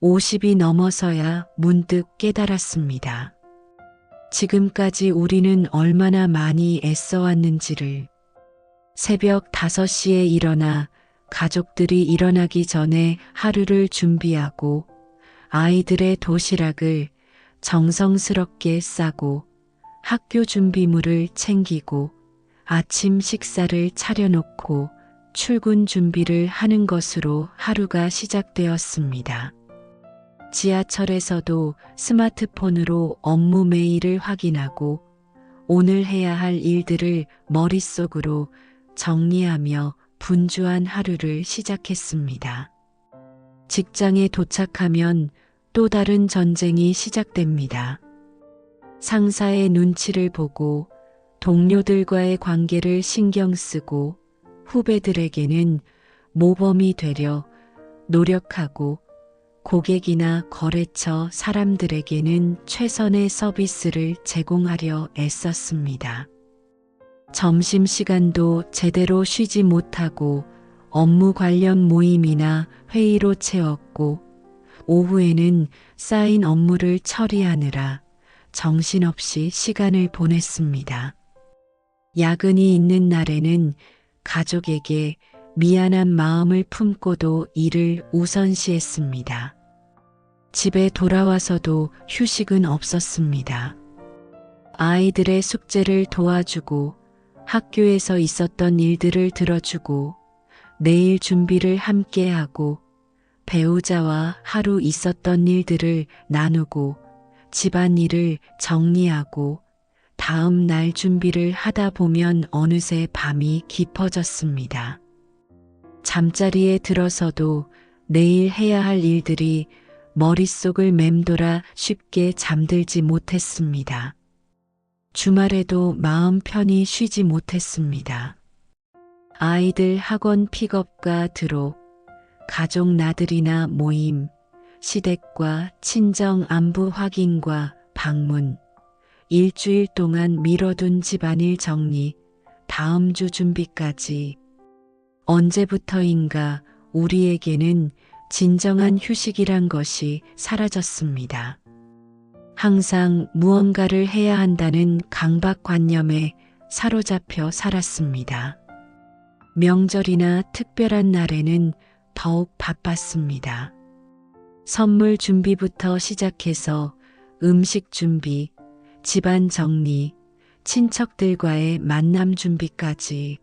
50이 넘어서야 문득 깨달았습니다. 지금까지 우리는 얼마나 많이 애써왔는지를. 새벽 5시에 일어나 가족들이 일어나기 전에 하루를 준비하고 아이들의 도시락을 정성스럽게 싸고 학교 준비물을 챙기고 아침 식사를 차려놓고 출근 준비를 하는 것으로 하루가 시작되었습니다. 지하철에서도 스마트폰으로 업무 메일을 확인하고 오늘 해야 할 일들을 머릿속으로 정리하며 분주한 하루를 시작했습니다. 직장에 도착하면 또 다른 전쟁이 시작됩니다. 상사의 눈치를 보고 동료들과의 관계를 신경 쓰고 후배들에게는 모범이 되려 노력하고 고객이나 거래처 사람들에게는 최선의 서비스를 제공하려 애썼습니다. 점심시간도 제대로 쉬지 못하고 업무 관련 모임이나 회의로 채웠고 오후에는 쌓인 업무를 처리하느라 정신없이 시간을 보냈습니다. 야근이 있는 날에는 가족에게 미안한 마음을 품고도 일을 우선시했습니다. 집에 돌아와서도 휴식은 없었습니다. 아이들의 숙제를 도와주고 학교에서 있었던 일들을 들어주고 내일 준비를 함께하고 배우자와 하루 있었던 일들을 나누고 집안일을 정리하고 다음 날 준비를 하다 보면 어느새 밤이 깊어졌습니다. 잠자리에 들어서도 내일 해야 할 일들이 머릿속을 맴돌아 쉽게 잠들지 못했습니다. 주말에도 마음 편히 쉬지 못했습니다. 아이들 학원 픽업과 드롭, 가족 나들이나 모임, 시댁과 친정 안부 확인과 방문, 일주일 동안 미뤄둔 집안일 정리, 다음 주 준비까지. 언제부터인가 우리에게는 진정한 휴식이란 것이 사라졌습니다. 항상 무언가를 해야 한다는 강박관념에 사로잡혀 살았습니다. 명절이나 특별한 날에는 더욱 바빴습니다. 선물 준비부터 시작해서 음식 준비, 집안 정리, 친척들과의 만남 준비까지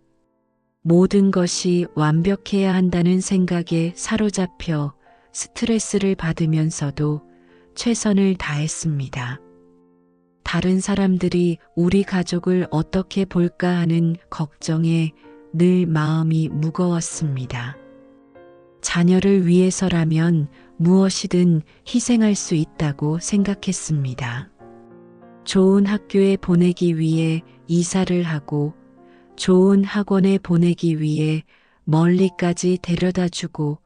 모든 것이 완벽해야 한다는 생각에 사로잡혀 스트레스를 받으면서도 최선을 다했습니다. 다른 사람들이 우리 가족을 어떻게 볼까 하는 걱정에 늘 마음이 무거웠습니다. 자녀를 위해서라면 무엇이든 희생할 수 있다고 생각했습니다. 좋은 학교에 보내기 위해 이사를 하고 좋은 학원에 보내기 위해 멀리까지 데려다 주고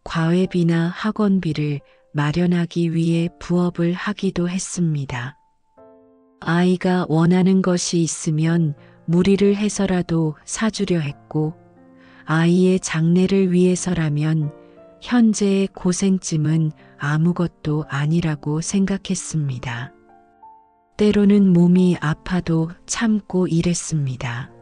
과외비나 학원비를 마련하기 위해 부업을 하기도 했습니다. 아이가 원하는 것이 있으면 무리를 해서라도 사주려 했고 아이의 장래를 위해서라면 현재의 고생쯤은 아무것도 아니라고 생각했습니다. 때로는 몸이 아파도 참고 일했습니다.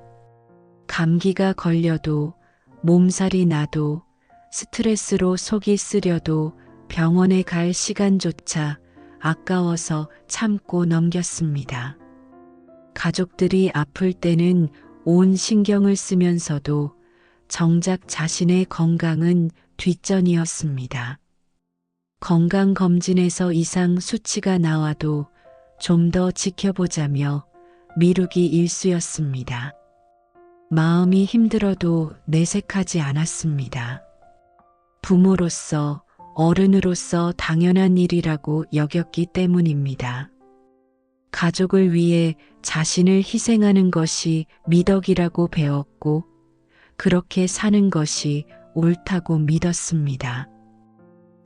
감기가 걸려도 몸살이 나도 스트레스로 속이 쓰려도 병원에 갈 시간조차 아까워서 참고 넘겼습니다. 가족들이 아플 때는 온 신경을 쓰면서도 정작 자신의 건강은 뒷전이었습니다. 건강검진에서 이상 수치가 나와도 좀 더 지켜보자며 미루기 일쑤였습니다. 마음이 힘들어도 내색하지 않았습니다. 부모로서 어른으로서 당연한 일이라고 여겼기 때문입니다. 가족을 위해 자신을 희생하는 것이 미덕이라고 배웠고 그렇게 사는 것이 옳다고 믿었습니다.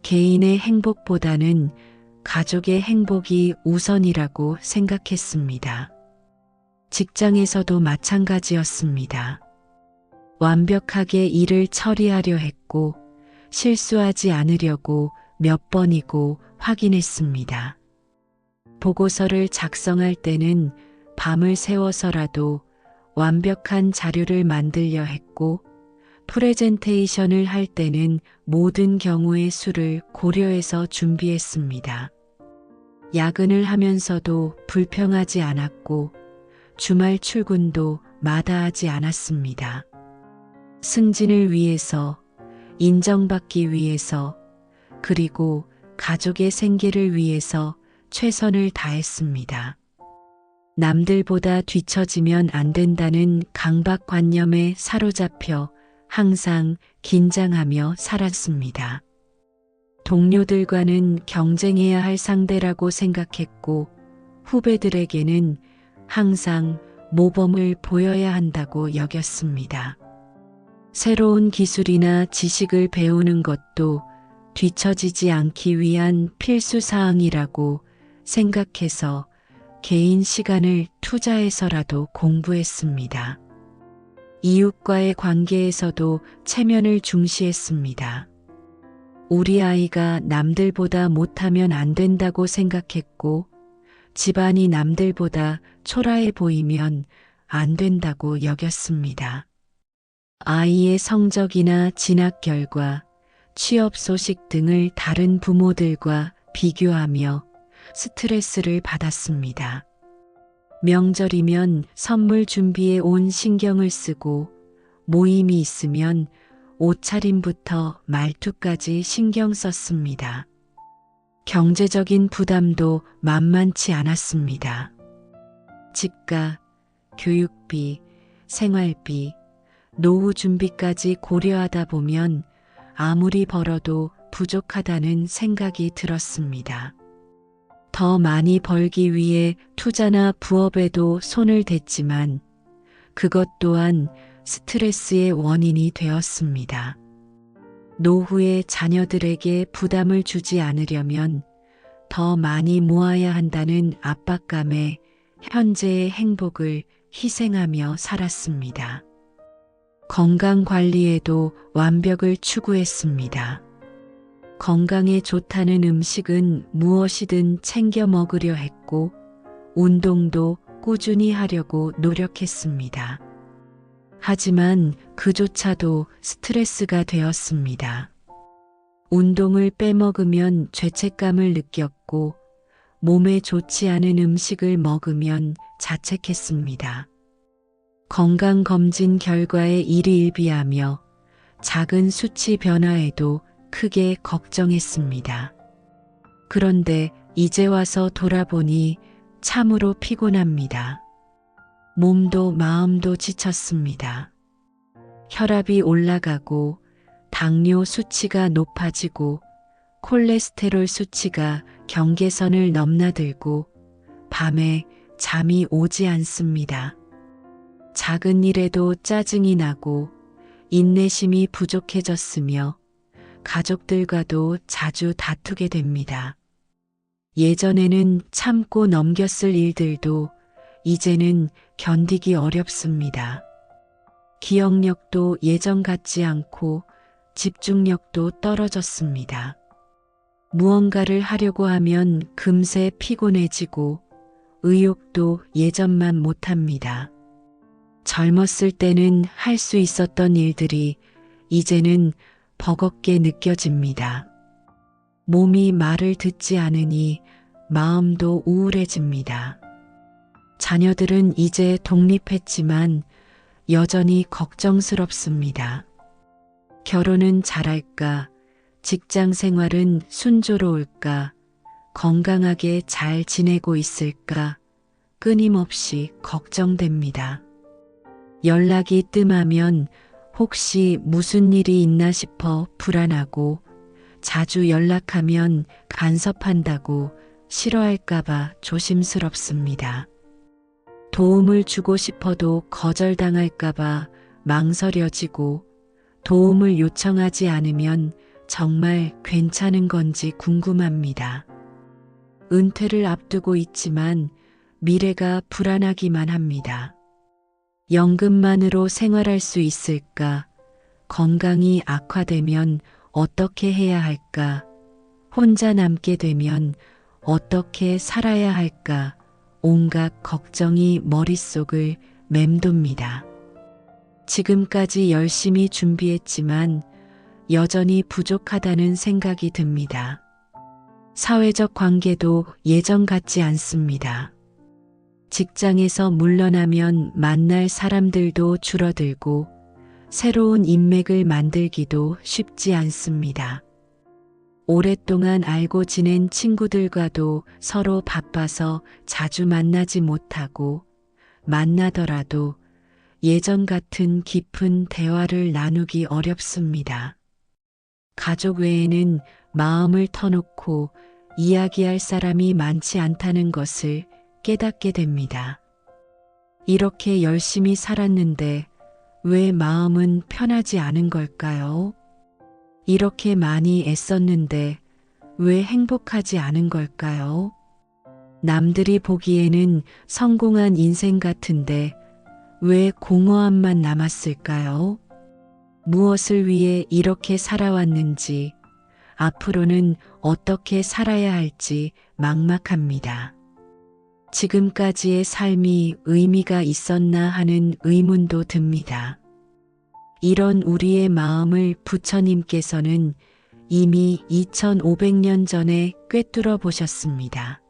개인의 행복보다는 가족의 행복이 우선이라고 생각했습니다. 직장에서도 마찬가지였습니다. 완벽하게 일을 처리하려 했고 실수하지 않으려고 몇 번이고 확인했습니다. 보고서를 작성할 때는 밤을 새워서라도 완벽한 자료를 만들려 했고, 프레젠테이션을 할 때는 모든 경우의 수를 고려해서 준비했습니다. 야근을 하면서도 불평하지 않았고, 주말 출근도 마다하지 않았습니다. 승진을 위해서, 인정받기 위해서, 그리고 가족의 생계를 위해서 최선을 다했습니다. 남들보다 뒤처지면 안 된다는 강박관념에 사로잡혀 항상 긴장하며 살았습니다. 동료들과는 경쟁해야 할 상대라고 생각했고, 후배들에게는 항상 모범을 보여야 한다고 여겼습니다. 새로운 기술이나 지식을 배우는 것도 뒤처지지 않기 위한 필수 사항이라고 생각해서 개인 시간을 투자해서라도 공부했습니다. 이웃과의 관계에서도 체면을 중시했습니다. 우리 아이가 남들보다 못하면 안 된다고 생각했고, 집안이 남들보다 초라해 보이면 안 된다고 여겼습니다. 아이의 성적이나 진학 결과, 취업 소식 등을 다른 부모들과 비교하며 스트레스를 받았습니다. 명절이면 선물 준비에 온 신경을 쓰고, 모임이 있으면 옷차림부터 말투까지 신경 썼습니다. 경제적인 부담도 만만치 않았습니다. 집가, 교육비, 생활비, 노후 준비까지 고려하다 보면 아무리 벌어도 부족하다는 생각이 들었습니다. 더 많이 벌기 위해 투자나 부업에도 손을 댔지만 그것 또한 스트레스의 원인이 되었습니다. 노후에 자녀들에게 부담을 주지 않으려면 더 많이 모아야 한다는 압박감에 현재의 행복을 희생하며 살았습니다. 건강 관리에도 완벽을 추구했습니다. 건강에 좋다는 음식은 무엇이든 챙겨 먹으려 했고, 운동도 꾸준히 하려고 노력했습니다. 하지만 그조차도 스트레스가 되었습니다. 운동을 빼먹으면 죄책감을 느꼈고, 몸에 좋지 않은 음식을 먹으면 자책했습니다. 건강검진 결과에 일희일비하며 작은 수치 변화에도 크게 걱정했습니다. 그런데 이제 와서 돌아보니 참으로 피곤합니다. 몸도 마음도 지쳤습니다. 혈압이 올라가고 당뇨 수치가 높아지고 콜레스테롤 수치가 경계선을 넘나들고 밤에 잠이 오지 않습니다. 작은 일에도 짜증이 나고 인내심이 부족해졌으며 가족들과도 자주 다투게 됩니다. 예전에는 참고 넘겼을 일들도 이제는 견디기 어렵습니다. 기억력도 예전 같지 않고 집중력도 떨어졌습니다. 무언가를 하려고 하면 금세 피곤해지고 의욕도 예전만 못합니다. 젊었을 때는 할 수 있었던 일들이 이제는 버겁게 느껴집니다. 몸이 말을 듣지 않으니 마음도 우울해집니다. 자녀들은 이제 독립했지만 여전히 걱정스럽습니다. 결혼은 잘할까? 직장 생활은 순조로울까? 건강하게 잘 지내고 있을까? 끊임없이 걱정됩니다. 연락이 뜸하면 혹시 무슨 일이 있나 싶어 불안하고, 자주 연락하면 간섭한다고 싫어할까봐 조심스럽습니다. 도움을 주고 싶어도 거절당할까봐 망설여지고, 도움을 요청하지 않으면 정말 괜찮은 건지 궁금합니다. 은퇴를 앞두고 있지만 미래가 불안하기만 합니다. 연금만으로 생활할 수 있을까? 건강이 악화되면 어떻게 해야 할까? 혼자 남게 되면 어떻게 살아야 할까 온갖 걱정이 머릿속을 맴돕니다. 지금까지 열심히 준비했지만 여전히 부족하다는 생각이 듭니다. 사회적 관계도 예전 같지 않습니다. 직장에서 물러나면 만날 사람들도 줄어들고 새로운 인맥을 만들기도 쉽지 않습니다. 오랫동안 알고 지낸 친구들과도 서로 바빠서 자주 만나지 못하고 만나더라도 예전 같은 깊은 대화를 나누기 어렵습니다. 가족 외에는 마음을 터놓고 이야기할 사람이 많지 않다는 것을 깨닫게 됩니다. 이렇게 열심히 살았는데 왜 마음은 편하지 않은 걸까요? 이렇게 많이 애썼는데 왜 행복하지 않은 걸까요? 남들이 보기에는 성공한 인생 같은데 왜 공허함만 남았을까요? 무엇을 위해 이렇게 살아왔는지, 앞으로는 어떻게 살아야 할지 막막합니다. 지금까지의 삶이 의미가 있었나 하는 의문도 듭니다. 이런 우리의 마음을 부처님께서는 이미 2500년 전에 꿰뚫어 보셨습니다.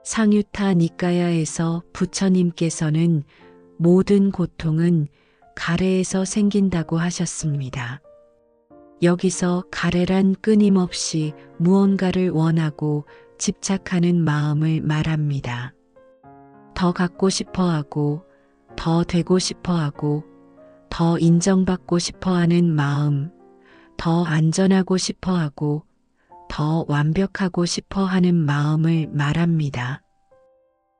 상유타 니까야에서 부처님께서는 모든 고통은 가래에서 생긴다고 하셨습니다. 여기서 가래란 끊임없이 무언가를 원하고 집착하는 마음을 말합니다. 더 갖고 싶어 하고, 더 되고 싶어 하고, 더 인정받고 싶어 하는 마음, 더 안전하고 싶어 하고, 더 완벽하고 싶어 하는 마음을 말합니다.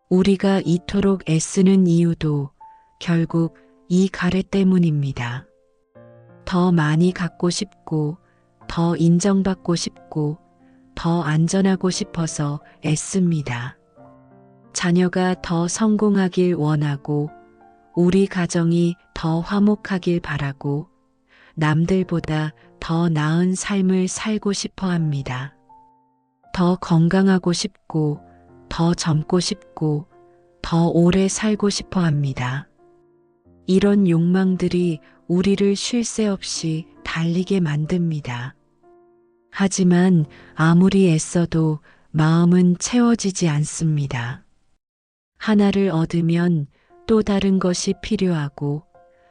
우리가 이토록 애쓰는 이유도 결국 이 가래 때문입니다. 더 많이 갖고 싶고, 더 인정받고 싶고, 더 안전하고 싶어서 애씁니다. 자녀가 더 성공하길 원하고, 우리 가정이 더 화목하길 바라고, 남들보다 더 나은 삶을 살고 싶어 합니다. 더 건강하고 싶고, 더 젊고 싶고, 더 오래 살고 싶어 합니다. 이런 욕망들이 우리를 쉴 새 없이 달리게 만듭니다. 하지만 아무리 애써도 마음은 채워지지 않습니다. 하나를 얻으면 또 다른 것이 필요하고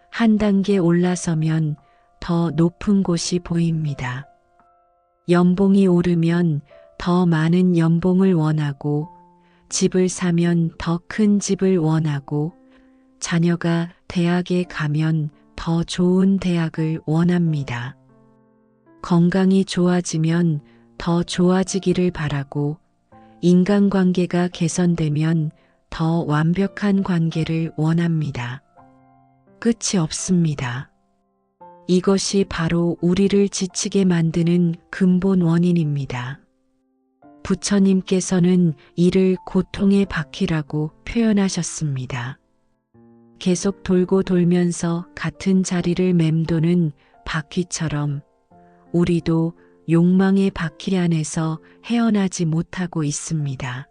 한 단계 올라서면 더 높은 곳이 보입니다. 연봉이 오르면 더 많은 연봉을 원하고 집을 사면 더 큰 집을 원하고 자녀가 대학에 가면 더 좋은 대학을 원합니다. 건강이 좋아지면 더 좋아지기를 바라고 인간관계가 개선되면 더 완벽한 관계를 원합니다. 끝이 없습니다. 이것이 바로 우리를 지치게 만드는 근본 원인입니다. 부처님께서는 이를 고통의 바퀴라고 표현하셨습니다. 계속 돌고 돌면서 같은 자리를 맴도는 바퀴처럼 우리도 욕망의 바퀴 안에서 헤어나지 못하고 있습니다.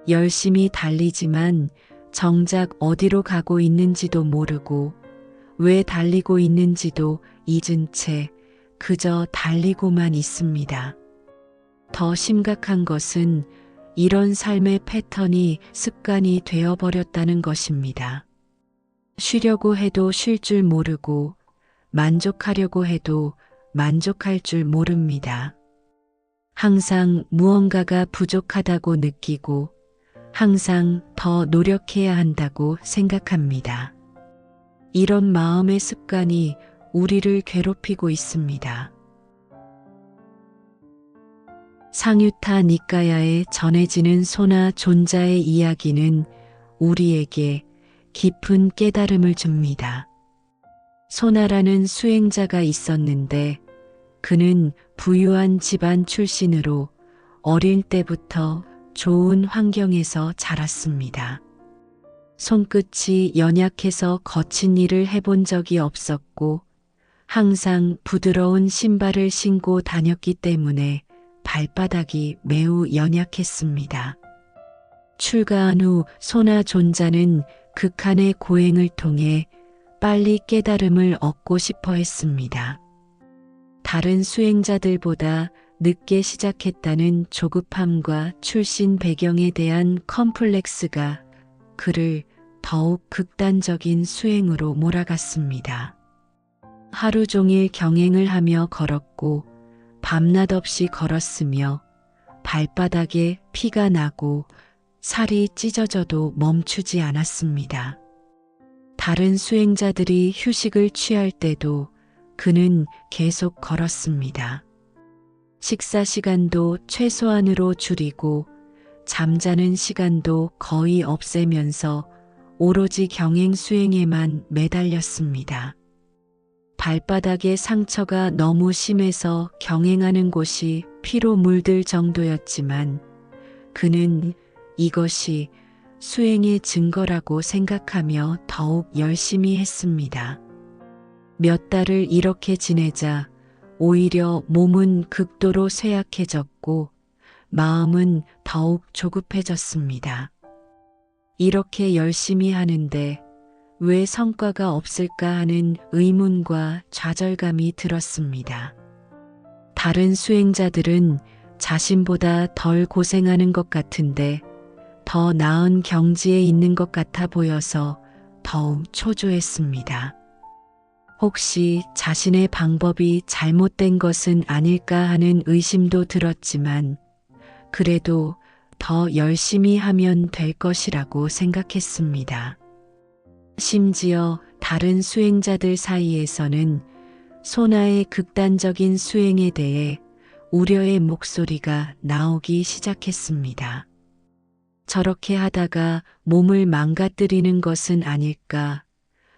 열심히 달리지만 정작 어디로 가고 있는지도 모르고 왜 달리고 있는지도 잊은 채 그저 달리고만 있습니다. 더 심각한 것은 이런 삶의 패턴이 습관이 되어버렸다는 것입니다. 쉬려고 해도 쉴 줄 모르고 만족하려고 해도 만족할 줄 모릅니다. 항상 무언가가 부족하다고 느끼고 항상 더 노력해야 한다고 생각합니다. 이런 마음의 습관이 우리를 괴롭히고 있습니다. 상유타 니까야에 전해지는 소나 존자의 이야기는 우리에게 깊은 깨달음을 줍니다. 소나라는 수행자가 있었는데 그는 부유한 집안 출신으로 어릴 때부터 좋은 환경에서 자랐습니다. 손끝이 연약해서 거친 일을 해본 적이 없었고 항상 부드러운 신발을 신고 다녔기 때문에 발바닥이 매우 연약했습니다. 출가한 후 소나 존자는 극한의 고행을 통해 빨리 깨달음을 얻고 싶어 했습니다. 다른 수행자들보다 늦게 시작했다는 조급함과 출신 배경에 대한 컴플렉스가 그를 더욱 극단적인 수행으로 몰아갔습니다. 하루 종일 경행을 하며 걸었고 밤낮 없이 걸었으며 발바닥에 피가 나고 살이 찢어져도 멈추지 않았습니다. 다른 수행자들이 휴식을 취할 때도 그는 계속 걸었습니다. 식사 시간도 최소한으로 줄이고 잠자는 시간도 거의 없애면서 오로지 경행 수행에만 매달렸습니다. 발바닥에 상처가 너무 심해서 경행하는 곳이 피로 물들 정도였지만 그는 이것이 수행의 증거라고 생각하며 더욱 열심히 했습니다. 몇 달을 이렇게 지내자 오히려 몸은 극도로 쇠약해졌고 마음은 더욱 조급해졌습니다. 이렇게 열심히 하는데 왜 성과가 없을까 하는 의문과 좌절감이 들었습니다. 다른 수행자들은 자신보다 덜 고생하는 것 같은데 더 나은 경지에 있는 것 같아 보여서 더욱 초조했습니다. 혹시 자신의 방법이 잘못된 것은 아닐까 하는 의심도 들었지만 그래도 더 열심히 하면 될 것이라고 생각했습니다. 심지어 다른 수행자들 사이에서는 소나의 극단적인 수행에 대해 우려의 목소리가 나오기 시작했습니다. 저렇게 하다가 몸을 망가뜨리는 것은 아닐까?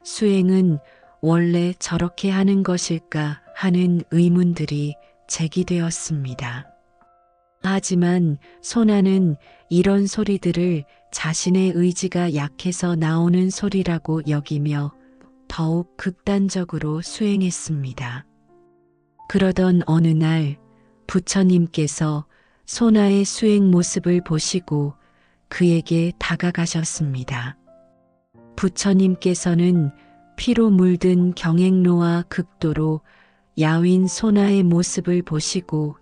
수행은 원래 저렇게 하는 것일까? 하는 의문들이 제기되었습니다. 하지만 소나는 이런 소리들을 자신의 의지가 약해서 나오는 소리라고 여기며 더욱 극단적으로 수행했습니다. 그러던 어느 날 부처님께서 소나의 수행 모습을 보시고 그에게 다가가셨습니다. 부처님께서는 피로 물든 경행로와 극도로 야윈 소나의 모습을 보시고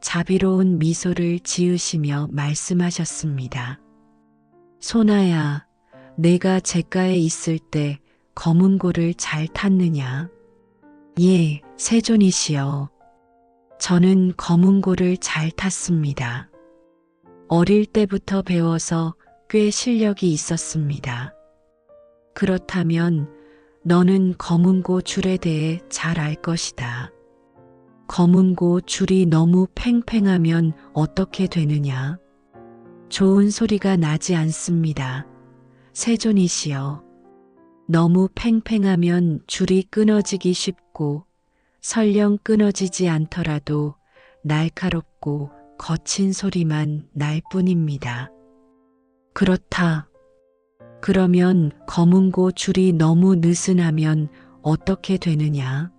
자비로운 미소를 지으시며 말씀하셨습니다. 소나야, 내가 잿가에 있을 때 검은고를 잘 탔느냐? 예, 세존이시여. 저는 검은고를 잘 탔습니다. 어릴 때부터 배워서 꽤 실력이 있었습니다. 그렇다면 너는 검은고 줄에 대해 잘 알 것이다. 검은고 줄이 너무 팽팽하면 어떻게 되느냐? 좋은 소리가 나지 않습니다. 세존이시여. 너무 팽팽하면 줄이 끊어지기 쉽고 설령 끊어지지 않더라도 날카롭고 거친 소리만 날 뿐입니다. 그렇다. 그러면 검은고 줄이 너무 느슨하면 어떻게 되느냐?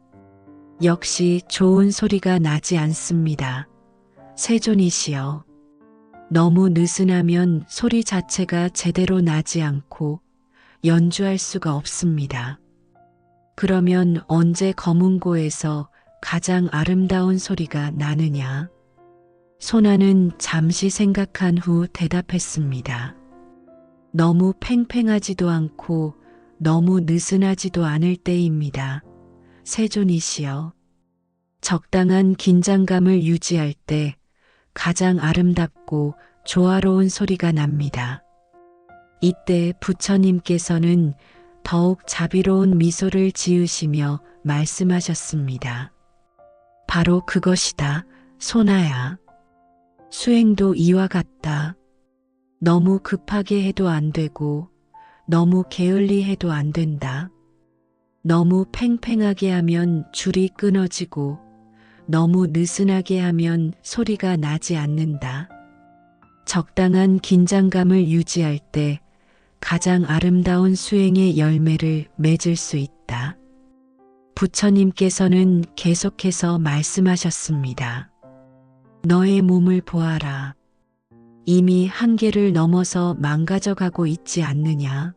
역시 좋은 소리가 나지 않습니다. 세존이시여. 너무 느슨하면 소리 자체가 제대로 나지 않고 연주할 수가 없습니다. 그러면 언제 검은고에서 가장 아름다운 소리가 나느냐? 소나는 잠시 생각한 후 대답했습니다. 너무 팽팽하지도 않고 너무 느슨하지도 않을 때입니다. 세존이시여. 적당한 긴장감을 유지할 때 가장 아름답고 조화로운 소리가 납니다. 이때 부처님께서는 더욱 자비로운 미소를 지으시며 말씀하셨습니다. 바로 그것이다, 소나야. 수행도 이와 같다. 너무 급하게 해도 안 되고 너무 게을리 해도 안 된다. 너무 팽팽하게 하면 줄이 끊어지고 너무 느슨하게 하면 소리가 나지 않는다. 적당한 긴장감을 유지할 때 가장 아름다운 수행의 열매를 맺을 수 있다. 부처님께서는 계속해서 말씀하셨습니다. 너의 몸을 보아라. 이미 한계를 넘어서 망가져가고 있지 않느냐.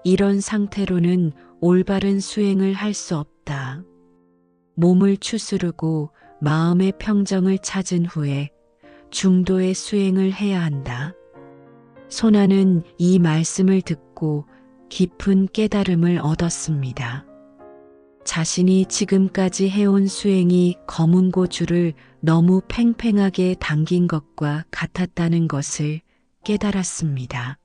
이런 상태로는 올바른 수행을 할 수 없다. 몸을 추스르고 마음의 평정을 찾은 후에 중도의 수행을 해야 한다. 소나는 이 말씀을 듣고 깊은 깨달음을 얻었습니다. 자신이 지금까지 해온 수행이 검은고줄을 너무 팽팽하게 당긴 것과 같았다는 것을 깨달았습니다.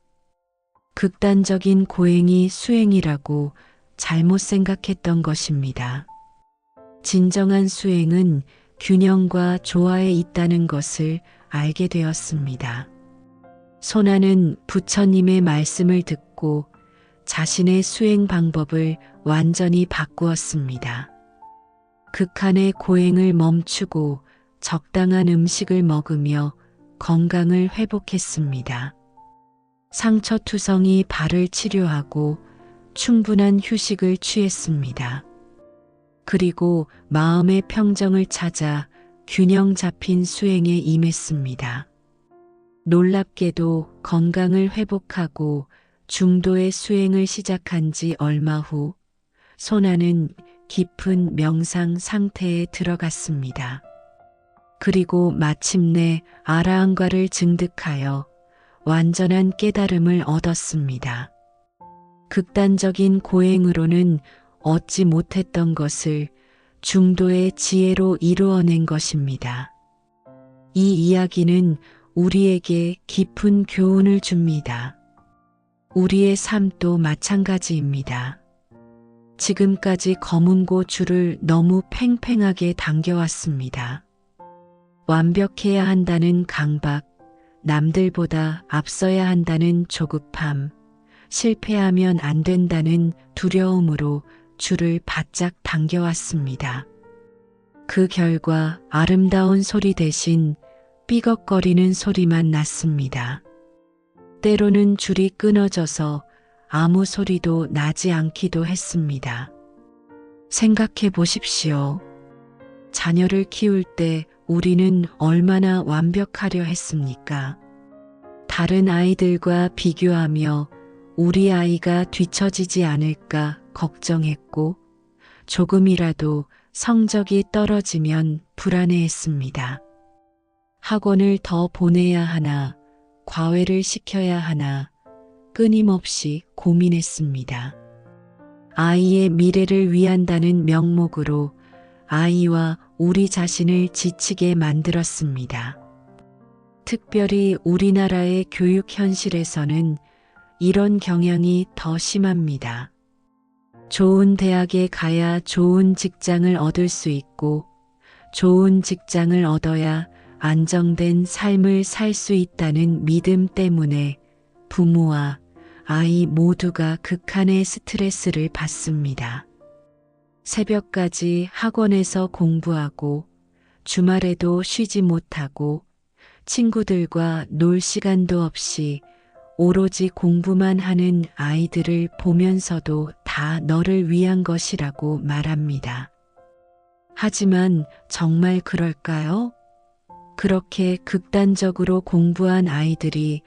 극단적인 고행이 수행이라고 잘못 생각했던 것입니다. 진정한 수행은 균형과 조화에 있다는 것을 알게 되었습니다. 소나는 부처님의 말씀을 듣고 자신의 수행 방법을 완전히 바꾸었습니다. 극한의 고행을 멈추고 적당한 음식을 먹으며 건강을 회복했습니다. 상처투성이 발을 치료하고 충분한 휴식을 취했습니다. 그리고 마음의 평정을 찾아 균형 잡힌 수행에 임했습니다. 놀랍게도 건강을 회복하고 중도의 수행을 시작한 지 얼마 후 소나는 깊은 명상 상태에 들어갔습니다. 그리고 마침내 아라한과를 증득하여 완전한 깨달음을 얻었습니다. 극단적인 고행으로는 얻지 못했던 것을 중도의 지혜로 이루어낸 것입니다. 이 이야기는 우리에게 깊은 교훈을 줍니다. 우리의 삶도 마찬가지입니다. 지금까지 검은고줄을 너무 팽팽하게 당겨왔습니다. 완벽해야 한다는 강박, 남들보다 앞서야 한다는 조급함, 실패하면 안 된다는 두려움으로 줄을 바짝 당겨왔습니다. 그 결과 아름다운 소리 대신 삐걱거리는 소리만 났습니다. 때로는 줄이 끊어져서 아무 소리도 나지 않기도 했습니다. 생각해 보십시오. 자녀를 키울 때 우리는 얼마나 완벽하려 했습니까? 다른 아이들과 비교하며 우리 아이가 뒤처지지 않을까 걱정했고 조금이라도 성적이 떨어지면 불안해했습니다. 학원을 더 보내야 하나, 과외를 시켜야 하나 끊임없이 고민했습니다. 아이의 미래를 위한다는 명목으로 아이와 우리 자신을 지치게 만들었습니다. 특별히 우리나라의 교육 현실에서는 이런 경향이 더 심합니다. 좋은 대학에 가야 좋은 직장을 얻을 수 있고 좋은 직장을 얻어야 안정된 삶을 살 수 있다는 믿음 때문에 부모와 아이 모두가 극한의 스트레스를 받습니다. 새벽까지 학원에서 공부하고 주말에도 쉬지 못하고 친구들과 놀 시간도 없이 오로지 공부만 하는 아이들을 보면서도 다 너를 위한 것이라고 말합니다. 하지만 정말 그럴까요? 그렇게 극단적으로 공부한 아이들이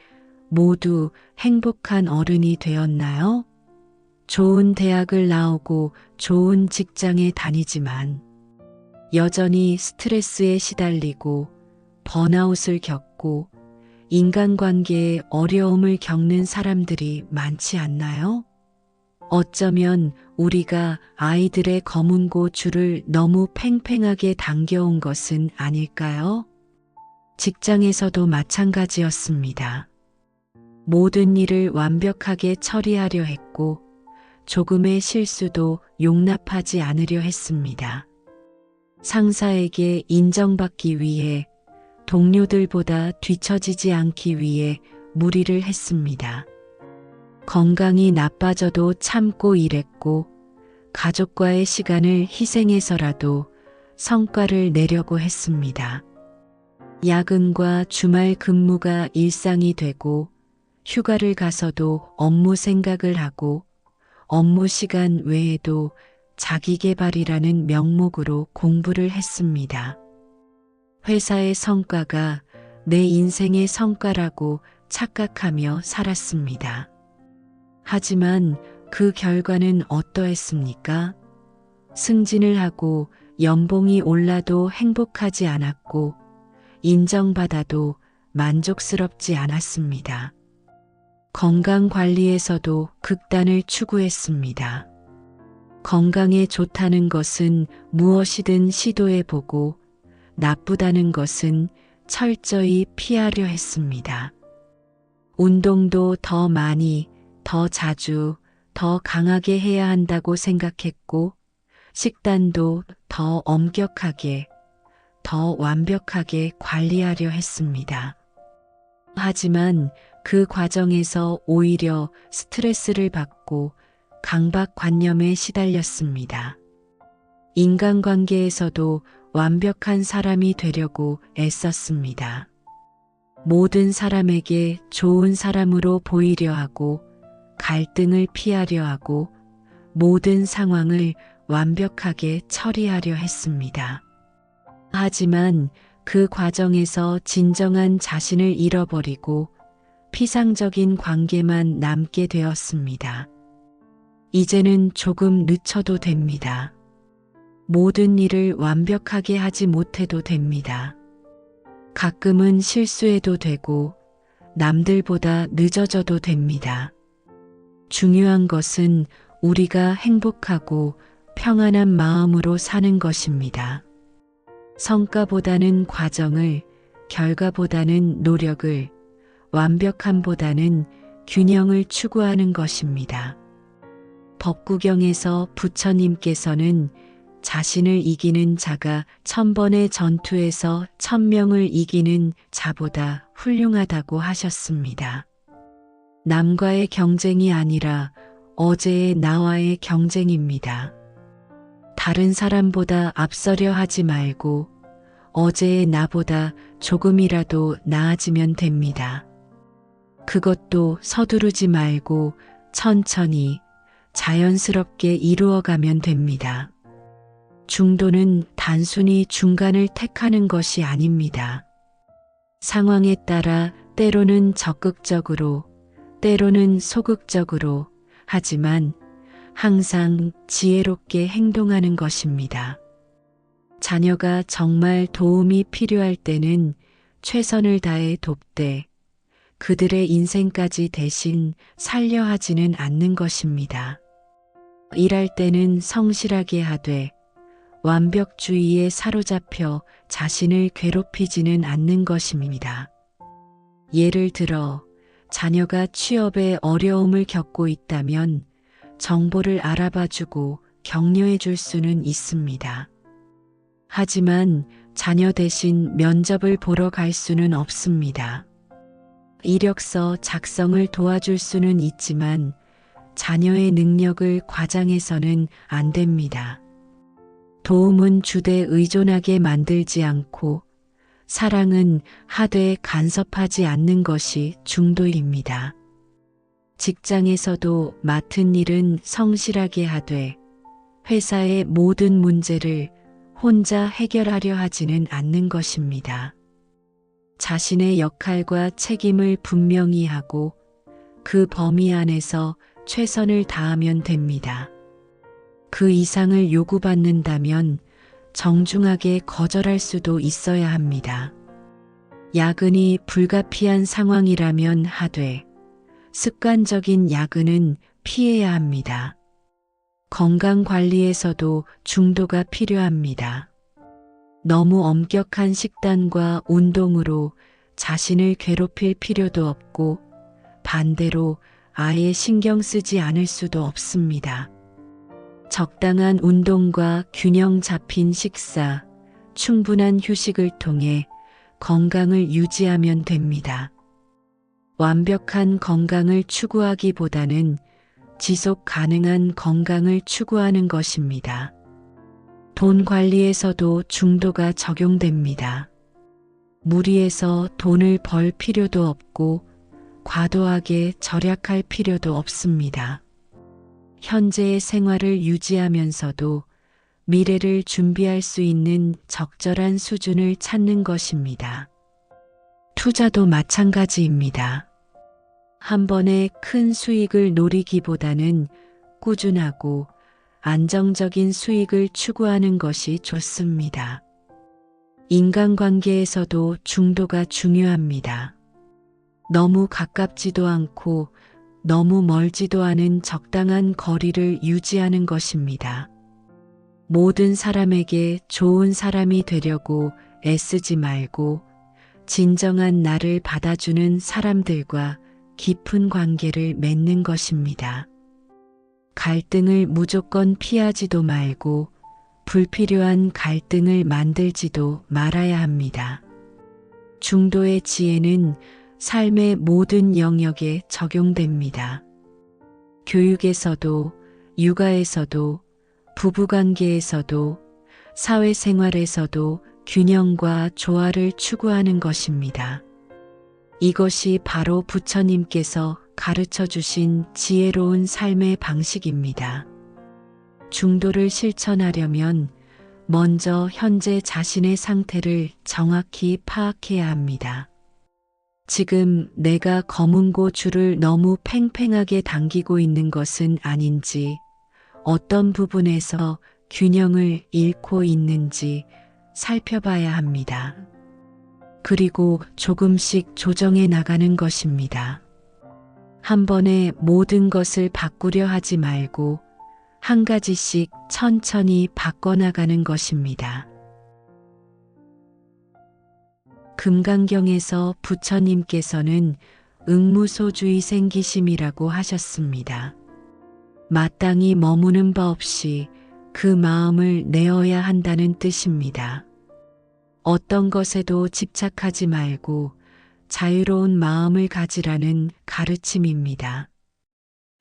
모두 행복한 어른이 되었나요? 좋은 대학을 나오고 좋은 직장에 다니지만 여전히 스트레스에 시달리고 번아웃을 겪고 인간관계에 어려움을 겪는 사람들이 많지 않나요? 어쩌면 우리가 아이들의 검은고줄을 너무 팽팽하게 당겨온 것은 아닐까요? 직장에서도 마찬가지였습니다. 모든 일을 완벽하게 처리하려 했고 조금의 실수도 용납하지 않으려 했습니다. 상사에게 인정받기 위해 동료들보다 뒤처지지 않기 위해 무리를 했습니다. 건강이 나빠져도 참고 일했고 가족과의 시간을 희생해서라도 성과를 내려고 했습니다. 야근과 주말 근무가 일상이 되고 휴가를 가서도 업무 생각을 하고 업무 시간 외에도 자기계발이라는 명목으로 공부를 했습니다. 회사의 성과가 내 인생의 성과라고 착각하며 살았습니다. 하지만 그 결과는 어떠했습니까? 승진을 하고 연봉이 올라도 행복하지 않았고 인정받아도 만족스럽지 않았습니다. 건강 관리에서도 극단을 추구했습니다. 건강에 좋다는 것은 무엇이든 시도해보고 나쁘다는 것은 철저히 피하려 했습니다. 운동도 더 많이, 더 자주, 더 강하게 해야 한다고 생각했고, 식단도 더 엄격하게, 더 완벽하게 관리하려 했습니다. 하지만 그 과정에서 오히려 스트레스를 받고 강박관념에 시달렸습니다. 인간관계에서도 완벽한 사람이 되려고 애썼습니다. 모든 사람에게 좋은 사람으로 보이려 하고 갈등을 피하려 하고 모든 상황을 완벽하게 처리하려 했습니다. 하지만 그 과정에서 진정한 자신을 잃어버리고 피상적인 관계만 남게 되었습니다. 이제는 조금 늦춰도 됩니다. 모든 일을 완벽하게 하지 못해도 됩니다. 가끔은 실수해도 되고 남들보다 늦어져도 됩니다. 중요한 것은 우리가 행복하고 평안한 마음으로 사는 것입니다. 성과보다는 과정을, 결과보다는 노력을, 완벽함보다는 균형을 추구하는 것입니다. 법구경에서 부처님께서는 자신을 이기는 자가 1000번의 전투에서 1000명을 이기는 자보다 훌륭하다고 하셨습니다. 남과의 경쟁이 아니라 어제의 나와의 경쟁입니다. 다른 사람보다 앞서려 하지 말고 어제의 나보다 조금이라도 나아지면 됩니다. 그것도 서두르지 말고 천천히 자연스럽게 이루어가면 됩니다. 중도는 단순히 중간을 택하는 것이 아닙니다. 상황에 따라 때로는 적극적으로, 때로는 소극적으로, 하지만 항상 지혜롭게 행동하는 것입니다. 자녀가 정말 도움이 필요할 때는 최선을 다해 돕되 그들의 인생까지 대신 살려 하지는 않는 것입니다. 일할 때는 성실하게 하되 완벽주의에 사로잡혀 자신을 괴롭히지는 않는 것입니다. 예를 들어 자녀가 취업에 어려움을 겪고 있다면 정보를 알아봐주고 격려해줄 수는 있습니다. 하지만 자녀 대신 면접을 보러 갈 수는 없습니다. 이력서 작성을 도와줄 수는 있지만 자녀의 능력을 과장해서는 안 됩니다. 도움은 주되 의존하게 만들지 않고 사랑은 하되 간섭하지 않는 것이 중도입니다. 직장에서도 맡은 일은 성실하게 하되 회사의 모든 문제를 혼자 해결하려 하지는 않는 것입니다. 자신의 역할과 책임을 분명히 하고 그 범위 안에서 최선을 다하면 됩니다. 그 이상을 요구받는다면 정중하게 거절할 수도 있어야 합니다. 야근이 불가피한 상황이라면 하되 습관적인 야근은 피해야 합니다. 건강관리에서도 중도가 필요합니다. 너무 엄격한 식단과 운동으로 자신을 괴롭힐 필요도 없고 반대로 아예 신경 쓰지 않을 수도 없습니다. 적당한 운동과 균형 잡힌 식사, 충분한 휴식을 통해 건강을 유지하면 됩니다. 완벽한 건강을 추구하기보다는 지속 가능한 건강을 추구하는 것입니다. 돈 관리에서도 중도가 적용됩니다. 무리해서 돈을 벌 필요도 없고 과도하게 절약할 필요도 없습니다. 현재의 생활을 유지하면서도 미래를 준비할 수 있는 적절한 수준을 찾는 것입니다. 투자도 마찬가지입니다. 한 번에 큰 수익을 노리기보다는 꾸준하고 안정적인 수익을 추구하는 것이 좋습니다. 인간관계에서도 중도가 중요합니다. 너무 가깝지도 않고 너무 멀지도 않은 적당한 거리를 유지하는 것입니다. 모든 사람에게 좋은 사람이 되려고 애쓰지 말고 진정한 나를 받아주는 사람들과 깊은 관계를 맺는 것입니다. 갈등을 무조건 피하지도 말고 불필요한 갈등을 만들지도 말아야 합니다. 중도의 지혜는 삶의 모든 영역에 적용됩니다. 교육에서도, 육아에서도, 부부관계에서도, 사회생활에서도 균형과 조화를 추구하는 것입니다. 이것이 바로 부처님께서 가르쳐 주신 지혜로운 삶의 방식입니다. 중도를 실천하려면 먼저 현재 자신의 상태를 정확히 파악해야 합니다. 지금 내가 검은고 줄을 너무 팽팽하게 당기고 있는 것은 아닌지, 어떤 부분에서 균형을 잃고 있는지 살펴봐야 합니다. 그리고 조금씩 조정해 나가는 것입니다. 한 번에 모든 것을 바꾸려 하지 말고 한 가지씩 천천히 바꿔나가는 것입니다. 금강경에서 부처님께서는 응무소주의생기심이라고 하셨습니다. 마땅히 머무는 바 없이 그 마음을 내어야 한다는 뜻입니다. 어떤 것에도 집착하지 말고 자유로운 마음을 가지라는 가르침입니다.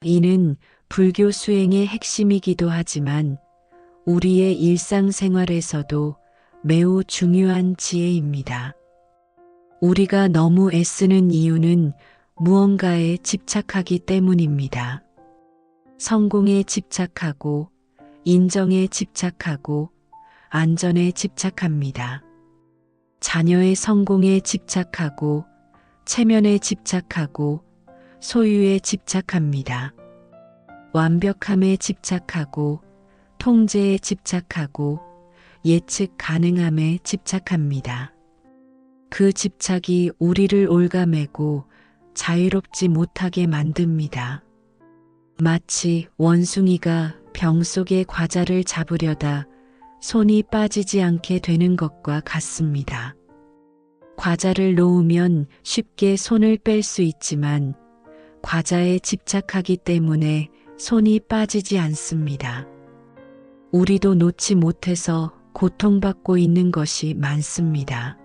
이는 불교 수행의 핵심이기도 하지만 우리의 일상생활에서도 매우 중요한 지혜입니다. 우리가 너무 애쓰는 이유는 무언가에 집착하기 때문입니다. 성공에 집착하고, 인정에 집착하고, 안전에 집착합니다. 자녀의 성공에 집착하고, 체면에 집착하고, 소유에 집착합니다. 완벽함에 집착하고, 통제에 집착하고, 예측 가능함에 집착합니다. 그 집착이 우리를 올가매고 자유롭지 못하게 만듭니다. 마치 원숭이가 병 속에 과자를 잡으려다 손이 빠지지 않게 되는 것과 같습니다. 과자를 놓으면 쉽게 손을 뺄 수 있지만 과자에 집착하기 때문에 손이 빠지지 않습니다. 우리도 놓지 못해서 고통받고 있는 것이 많습니다.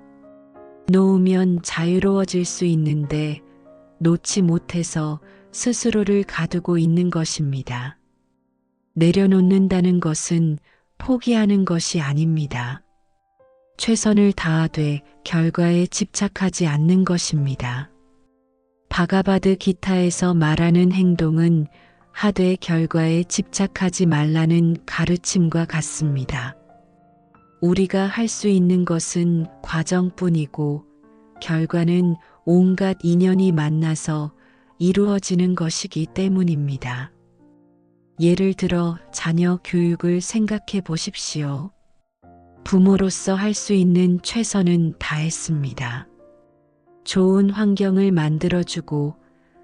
놓으면 자유로워질 수 있는데 놓지 못해서 스스로를 가두고 있는 것입니다. 내려놓는다는 것은 포기하는 것이 아닙니다. 최선을 다하되 결과에 집착하지 않는 것입니다. 바가바드 기타에서 말하는 행동은 하되 결과에 집착하지 말라는 가르침과 같습니다. 우리가 할 수 있는 것은 과정뿐이고 결과는 온갖 인연이 만나서 이루어지는 것이기 때문입니다. 예를 들어 자녀 교육을 생각해 보십시오. 부모로서 할 수 있는 최선은 다했습니다. 좋은 환경을 만들어주고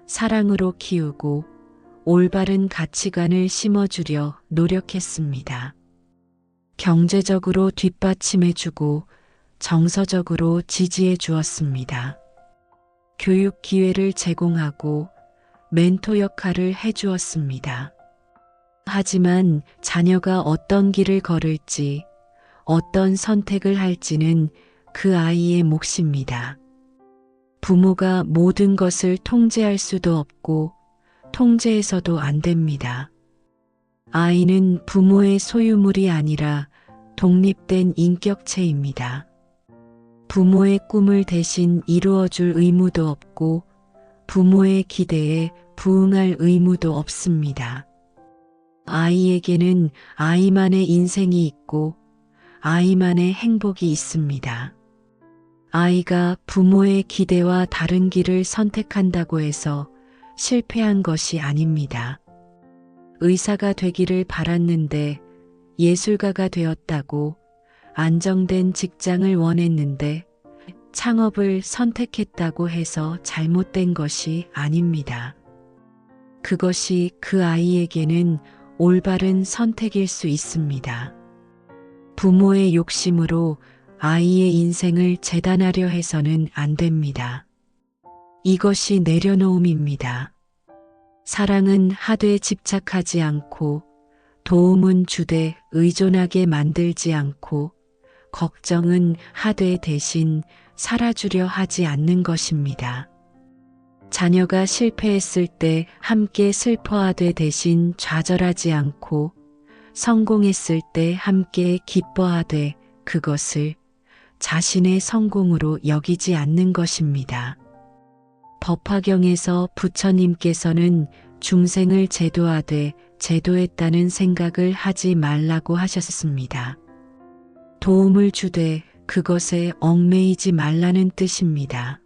사랑으로 키우고 올바른 가치관을 심어주려 노력했습니다. 경제적으로 뒷받침해주고 정서적으로 지지해 주었습니다. 교육 기회를 제공하고 멘토 역할을 해주었습니다. 하지만 자녀가 어떤 길을 걸을지, 어떤 선택을 할지는 그 아이의 몫입니다. 부모가 모든 것을 통제할 수도 없고 통제해서도 안 됩니다. 아이는 부모의 소유물이 아니라 독립된 인격체입니다. 부모의 꿈을 대신 이루어줄 의무도 없고 부모의 기대에 부응할 의무도 없습니다. 아이에게는 아이만의 인생이 있고 아이만의 행복이 있습니다. 아이가 부모의 기대와 다른 길을 선택한다고 해서 실패한 것이 아닙니다. 의사가 되기를 바랐는데 예술가가 되었다고, 안정된 직장을 원했는데 창업을 선택했다고 해서 잘못된 것이 아닙니다. 그것이 그 아이에게는 올바른 선택일 수 있습니다. 부모의 욕심으로 아이의 인생을 재단하려 해서는 안 됩니다. 이것이 내려놓음입니다. 사랑은 하되 집착하지 않고, 도움은 주되 의존하게 만들지 않고, 걱정은 하되 대신 살아주려 하지 않는 것입니다. 자녀가 실패했을 때 함께 슬퍼하되 대신 좌절하지 않고, 성공했을 때 함께 기뻐하되 그것을 자신의 성공으로 여기지 않는 것입니다. 법화경에서 부처님께서는 중생을 제도하되 제도했다는 생각을 하지 말라고 하셨습니다. 도움을 주되 그것에 얽매이지 말라는 뜻입니다.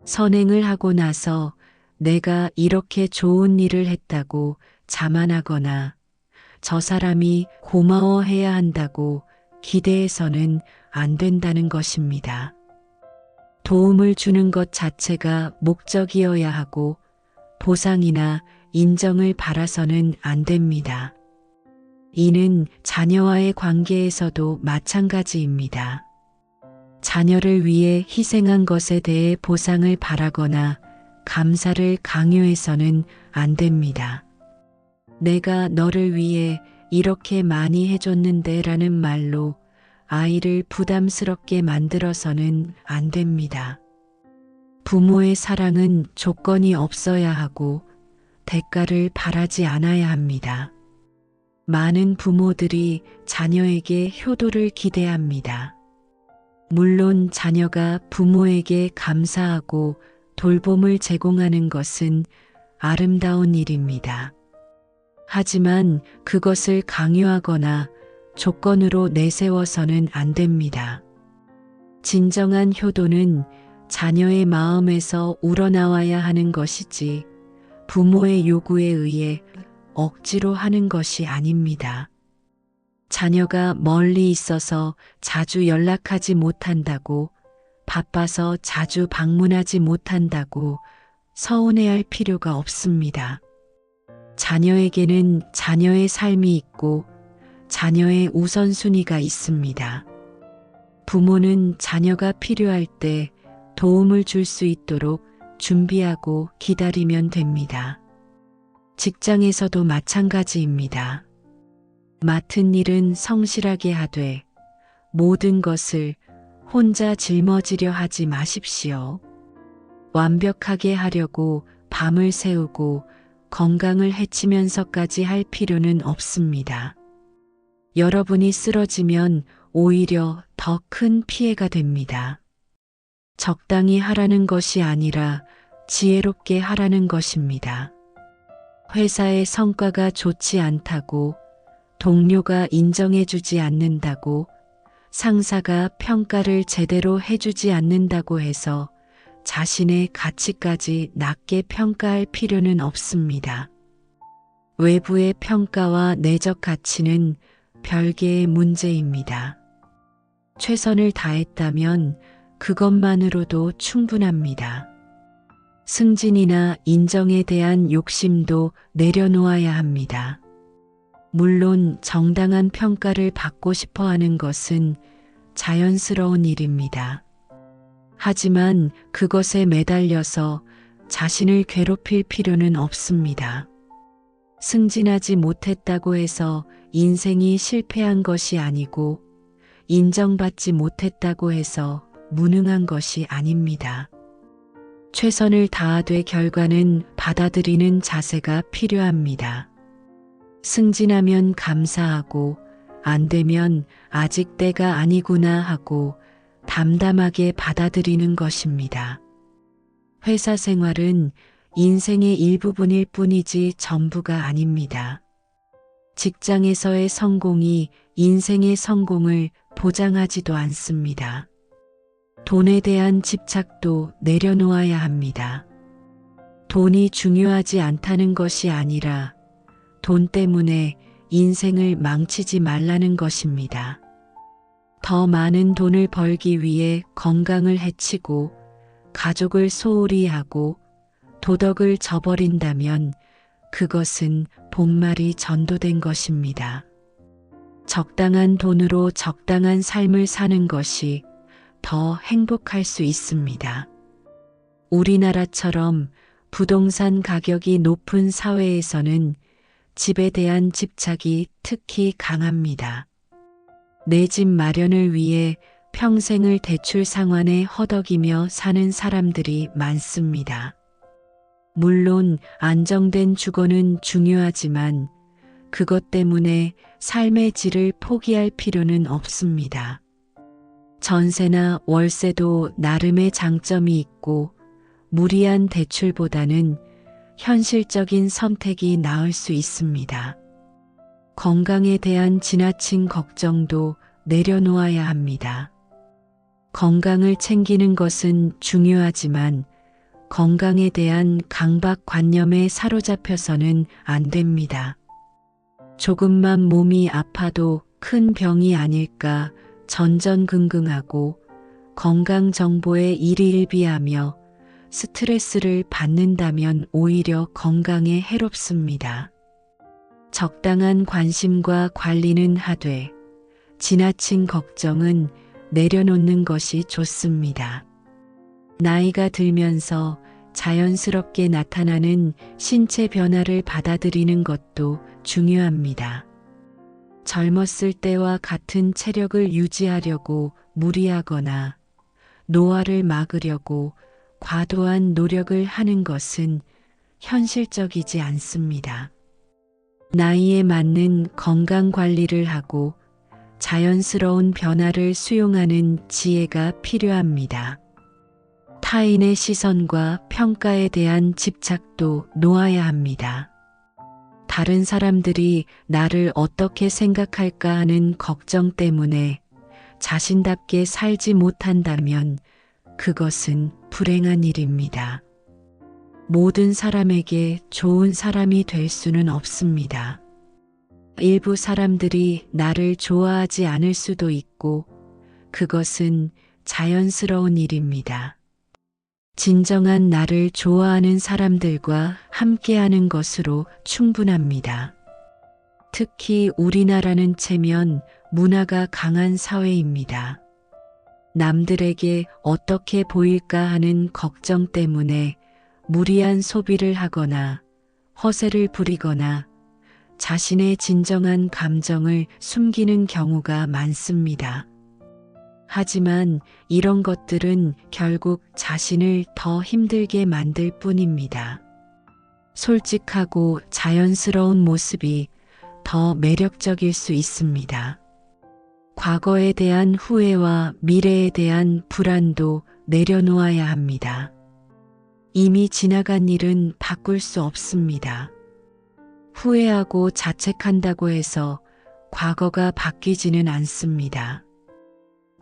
선행을 하고 나서 내가 이렇게 좋은 일을 했다고 자만하거나 저 사람이 고마워해야 한다고 기대해서는 안 된다는 것입니다. 도움을 주는 것 자체가 목적이어야 하고 보상이나 인정을 바라서는 안 됩니다. 이는 자녀와의 관계에서도 마찬가지입니다. 자녀를 위해 희생한 것에 대해 보상을 바라거나 감사를 강요해서는 안 됩니다. 내가 너를 위해 이렇게 많이 해줬는데 라는 말로 아이를 부담스럽게 만들어서는 안 됩니다. 부모의 사랑은 조건이 없어야 하고 대가를 바라지 않아야 합니다. 많은 부모들이 자녀에게 효도를 기대합니다. 물론 자녀가 부모에게 감사하고 돌봄을 제공하는 것은 아름다운 일입니다. 하지만 그것을 강요하거나 조건으로 내세워서는 안 됩니다. 진정한 효도는 자녀의 마음에서 우러나와야 하는 것이지 부모의 요구에 의해 억지로 하는 것이 아닙니다. 자녀가 멀리 있어서 자주 연락하지 못한다고, 바빠서 자주 방문하지 못한다고 서운해할 필요가 없습니다. 자녀에게는 자녀의 삶이 있고 자녀의 우선순위가 있습니다. 부모는 자녀가 필요할 때 도움을 줄 수 있도록 준비하고 기다리면 됩니다. 직장에서도 마찬가지입니다. 맡은 일은 성실하게 하되 모든 것을 혼자 짊어지려 하지 마십시오. 완벽하게 하려고 밤을 새우고 건강을 해치면서까지 할 필요는 없습니다. 여러분이 쓰러지면 오히려 더 큰 피해가 됩니다. 적당히 하라는 것이 아니라 지혜롭게 하라는 것입니다. 회사의 성과가 좋지 않다고, 동료가 인정해주지 않는다고, 상사가 평가를 제대로 해주지 않는다고 해서 자신의 가치까지 낮게 평가할 필요는 없습니다. 외부의 평가와 내적 가치는 별개의 문제입니다. 최선을 다했다면 그것만으로도 충분합니다. 승진이나 인정에 대한 욕심도 내려놓아야 합니다. 물론 정당한 평가를 받고 싶어 하는 것은 자연스러운 일입니다. 하지만 그것에 매달려서 자신을 괴롭힐 필요는 없습니다. 승진하지 못했다고 해서 인생이 실패한 것이 아니고, 인정받지 못했다고 해서 무능한 것이 아닙니다. 최선을 다하되 결과는 받아들이는 자세가 필요합니다. 승진하면 감사하고, 안 되면 아직 때가 아니구나 하고 담담하게 받아들이는 것입니다. 회사 생활은 인생의 일부분일 뿐이지 전부가 아닙니다. 직장에서의 성공이 인생의 성공을 보장하지도 않습니다. 돈에 대한 집착도 내려놓아야 합니다. 돈이 중요하지 않다는 것이 아니라 돈 때문에 인생을 망치지 말라는 것입니다. 더 많은 돈을 벌기 위해 건강을 해치고 가족을 소홀히 하고 도덕을 저버린다면 그것은 본말이 전도된 것입니다. 적당한 돈으로 적당한 삶을 사는 것이 더 행복할 수 있습니다. 우리나라처럼 부동산 가격이 높은 사회에서는 집에 대한 집착이 특히 강합니다. 내 집 마련을 위해 평생을 대출 상환에 허덕이며 사는 사람들이 많습니다. 물론 안정된 주거는 중요하지만 그것 때문에 삶의 질을 포기할 필요는 없습니다. 전세나 월세도 나름의 장점이 있고 무리한 대출보다는 현실적인 선택이 나을 수 있습니다. 건강에 대한 지나친 걱정도 내려놓아야 합니다. 건강을 챙기는 것은 중요하지만 건강에 대한 강박관념에 사로잡혀서는 안 됩니다. 조금만 몸이 아파도 큰 병이 아닐까 전전긍긍하고 건강 정보에 일희일비하며 스트레스를 받는다면 오히려 건강에 해롭습니다. 적당한 관심과 관리는 하되 지나친 걱정은 내려놓는 것이 좋습니다. 나이가 들면서 자연스럽게 나타나는 신체 변화를 받아들이는 것도 중요합니다. 젊었을 때와 같은 체력을 유지하려고 무리하거나 노화를 막으려고 과도한 노력을 하는 것은 현실적이지 않습니다. 나이에 맞는 건강 관리를 하고 자연스러운 변화를 수용하는 지혜가 필요합니다. 타인의 시선과 평가에 대한 집착도 놓아야 합니다. 다른 사람들이 나를 어떻게 생각할까 하는 걱정 때문에 자신답게 살지 못한다면 그것은 불행한 일입니다. 모든 사람에게 좋은 사람이 될 수는 없습니다. 일부 사람들이 나를 좋아하지 않을 수도 있고 그것은 자연스러운 일입니다. 진정한 나를 좋아하는 사람들과 함께하는 것으로 충분합니다. 특히 우리나라는 체면, 문화가 강한 사회입니다. 남들에게 어떻게 보일까 하는 걱정 때문에 무리한 소비를 하거나 허세를 부리거나 자신의 진정한 감정을 숨기는 경우가 많습니다. 하지만 이런 것들은 결국 자신을 더 힘들게 만들 뿐입니다. 솔직하고 자연스러운 모습이 더 매력적일 수 있습니다. 과거에 대한 후회와 미래에 대한 불안도 내려놓아야 합니다. 이미 지나간 일은 바꿀 수 없습니다. 후회하고 자책한다고 해서 과거가 바뀌지는 않습니다.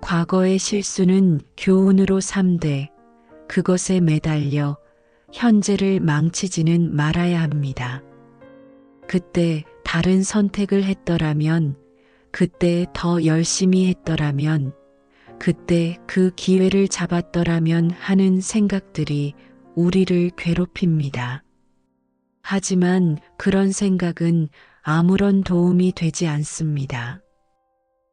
과거의 실수는 교훈으로 삼되 그것에 매달려 현재를 망치지는 말아야 합니다. 그때 다른 선택을 했더라면, 그때 더 열심히 했더라면, 그때 그 기회를 잡았더라면 하는 생각들이 우리를 괴롭힙니다. 하지만 그런 생각은 아무런 도움이 되지 않습니다.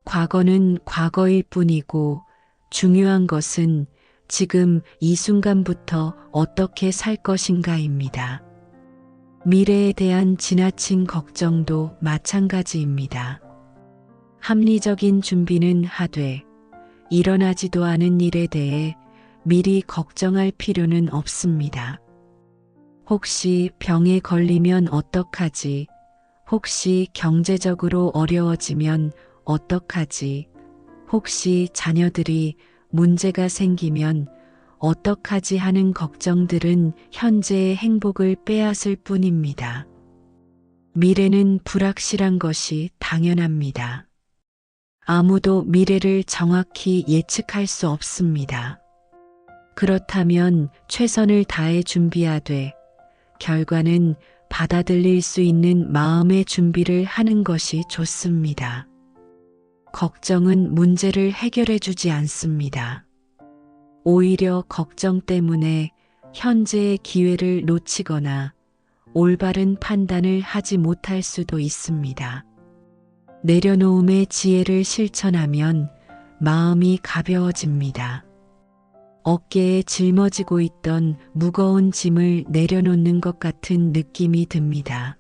과거는 과거일 뿐이고 중요한 것은 지금 이 순간부터 어떻게 살 것인가입니다. 미래에 대한 지나친 걱정도 마찬가지입니다. 합리적인 준비는 하되 일어나지도 않은 일에 대해 미리 걱정할 필요는 없습니다. 혹시 병에 걸리면 어떡하지? 혹시 경제적으로 어려워지면 어떡하지? 혹시 자녀들이 문제가 생기면 어떡하지 하는 걱정들은 현재의 행복을 빼앗을 뿐입니다. 미래는 불확실한 것이 당연합니다. 아무도 미래를 정확히 예측할 수 없습니다. 그렇다면 최선을 다해 준비하되 결과는 받아들일 수 있는 마음의 준비를 하는 것이 좋습니다. 걱정은 문제를 해결해 주지 않습니다. 오히려 걱정 때문에 현재의 기회를 놓치거나 올바른 판단을 하지 못할 수도 있습니다. 내려놓음의 지혜를 실천하면 마음이 가벼워집니다. 어깨에 짊어지고 있던 무거운 짐을 내려놓는 것 같은 느낌이 듭니다.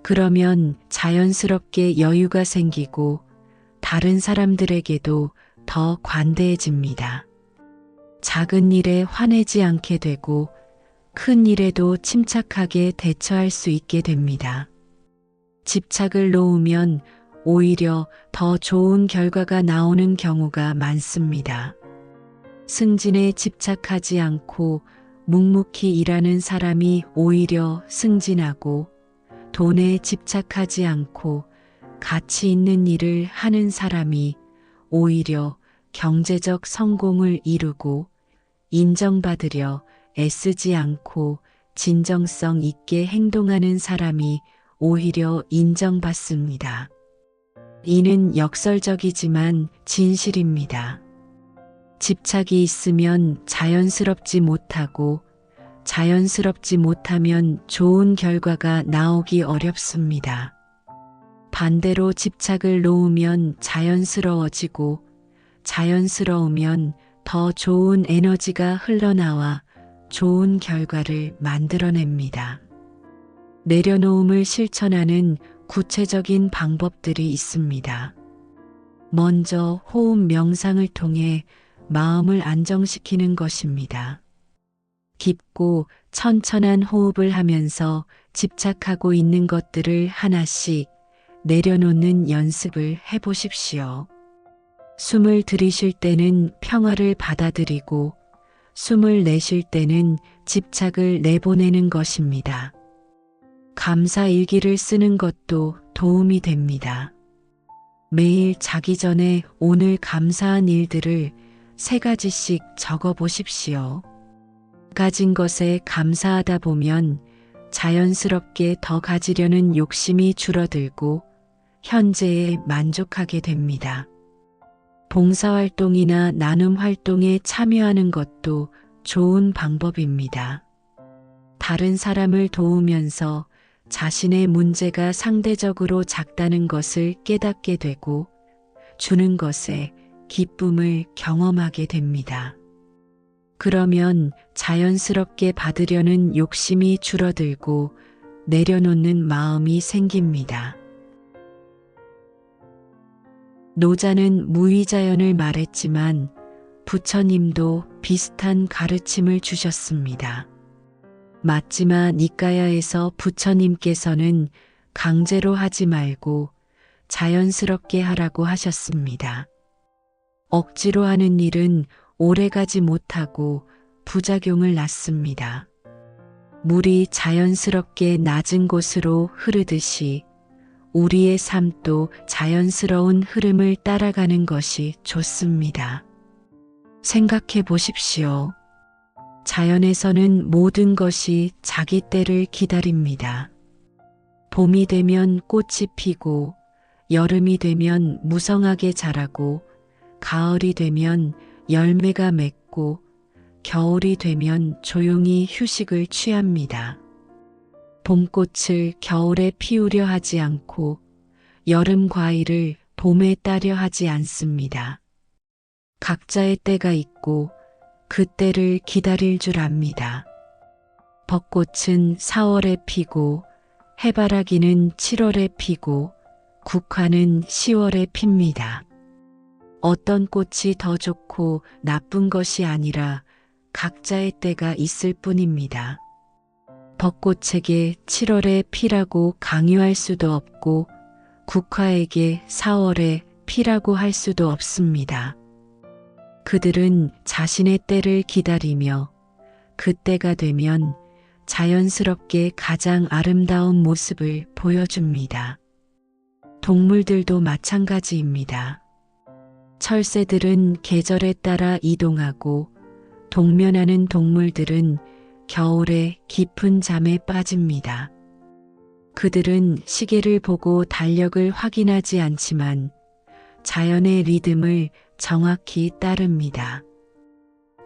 그러면 자연스럽게 여유가 생기고 다른 사람들에게도 더 관대해집니다. 작은 일에 화내지 않게 되고 큰 일에도 침착하게 대처할 수 있게 됩니다. 집착을 놓으면 오히려 더 좋은 결과가 나오는 경우가 많습니다. 승진에 집착하지 않고 묵묵히 일하는 사람이 오히려 승진하고 돈에 집착하지 않고 가치 있는 일을 하는 사람이 오히려 경제적 성공을 이루고 인정받으려 애쓰지 않고 진정성 있게 행동하는 사람이 오히려 인정받습니다. 이는 역설적이지만 진실입니다. 집착이 있으면 자연스럽지 못하고 자연스럽지 못하면 좋은 결과가 나오기 어렵습니다. 반대로 집착을 놓으면 자연스러워지고 자연스러우면 더 좋은 에너지가 흘러나와 좋은 결과를 만들어냅니다. 내려놓음을 실천하는 구체적인 방법들이 있습니다. 먼저 호흡 명상을 통해 마음을 안정시키는 것입니다. 깊고 천천한 호흡을 하면서 집착하고 있는 것들을 하나씩 내려놓는 연습을 해보십시오. 숨을 들이쉴 때는 평화를 받아들이고 숨을 내쉴 때는 집착을 내보내는 것입니다. 감사 일기를 쓰는 것도 도움이 됩니다. 매일 자기 전에 오늘 감사한 일들을 3가지씩 적어 보십시오. 가진 것에 감사하다 보면 자연스럽게 더 가지려는 욕심이 줄어들고 현재에 만족하게 됩니다. 봉사활동이나 나눔 활동에 참여하는 것도 좋은 방법입니다. 다른 사람을 도우면서 자신의 문제가 상대적으로 작다는 것을 깨닫게 되고 주는 것에 기쁨을 경험하게 됩니다. 그러면 자연스럽게 받으려는 욕심이 줄어들고 내려놓는 마음이 생깁니다. 노자는 무위자연을 말했지만 부처님도 비슷한 가르침을 주셨습니다. 맞지마 니까야에서 부처님께서는 강제로 하지 말고 자연스럽게 하라고 하셨습니다. 억지로 하는 일은 오래가지 못하고 부작용을 낳습니다. 물이 자연스럽게 낮은 곳으로 흐르듯이 우리의 삶도 자연스러운 흐름을 따라가는 것이 좋습니다. 생각해 보십시오. 자연에서는 모든 것이 자기 때를 기다립니다. 봄이 되면 꽃이 피고 여름이 되면 무성하게 자라고 가을이 되면 열매가 맺고 겨울이 되면 조용히 휴식을 취합니다. 봄꽃을 겨울에 피우려 하지 않고 여름 과일을 봄에 따려 하지 않습니다. 각자의 때가 있고 그 때를 기다릴 줄 압니다. 벚꽃은 4월에 피고 해바라기는 7월에 피고 국화는 10월에 핍니다. 어떤 꽃이 더 좋고 나쁜 것이 아니라 각자의 때가 있을 뿐입니다. 벚꽃에게 7월에 피라고 강요할 수도 없고 국화에게 4월에 피라고 할 수도 없습니다. 그들은 자신의 때를 기다리며 그 때가 되면 자연스럽게 가장 아름다운 모습을 보여줍니다. 동물들도 마찬가지입니다. 철새들은 계절에 따라 이동하고 동면하는 동물들은 겨울에 깊은 잠에 빠집니다. 그들은 시계를 보고 달력을 확인하지 않지만 자연의 리듬을 정확히 따릅니다.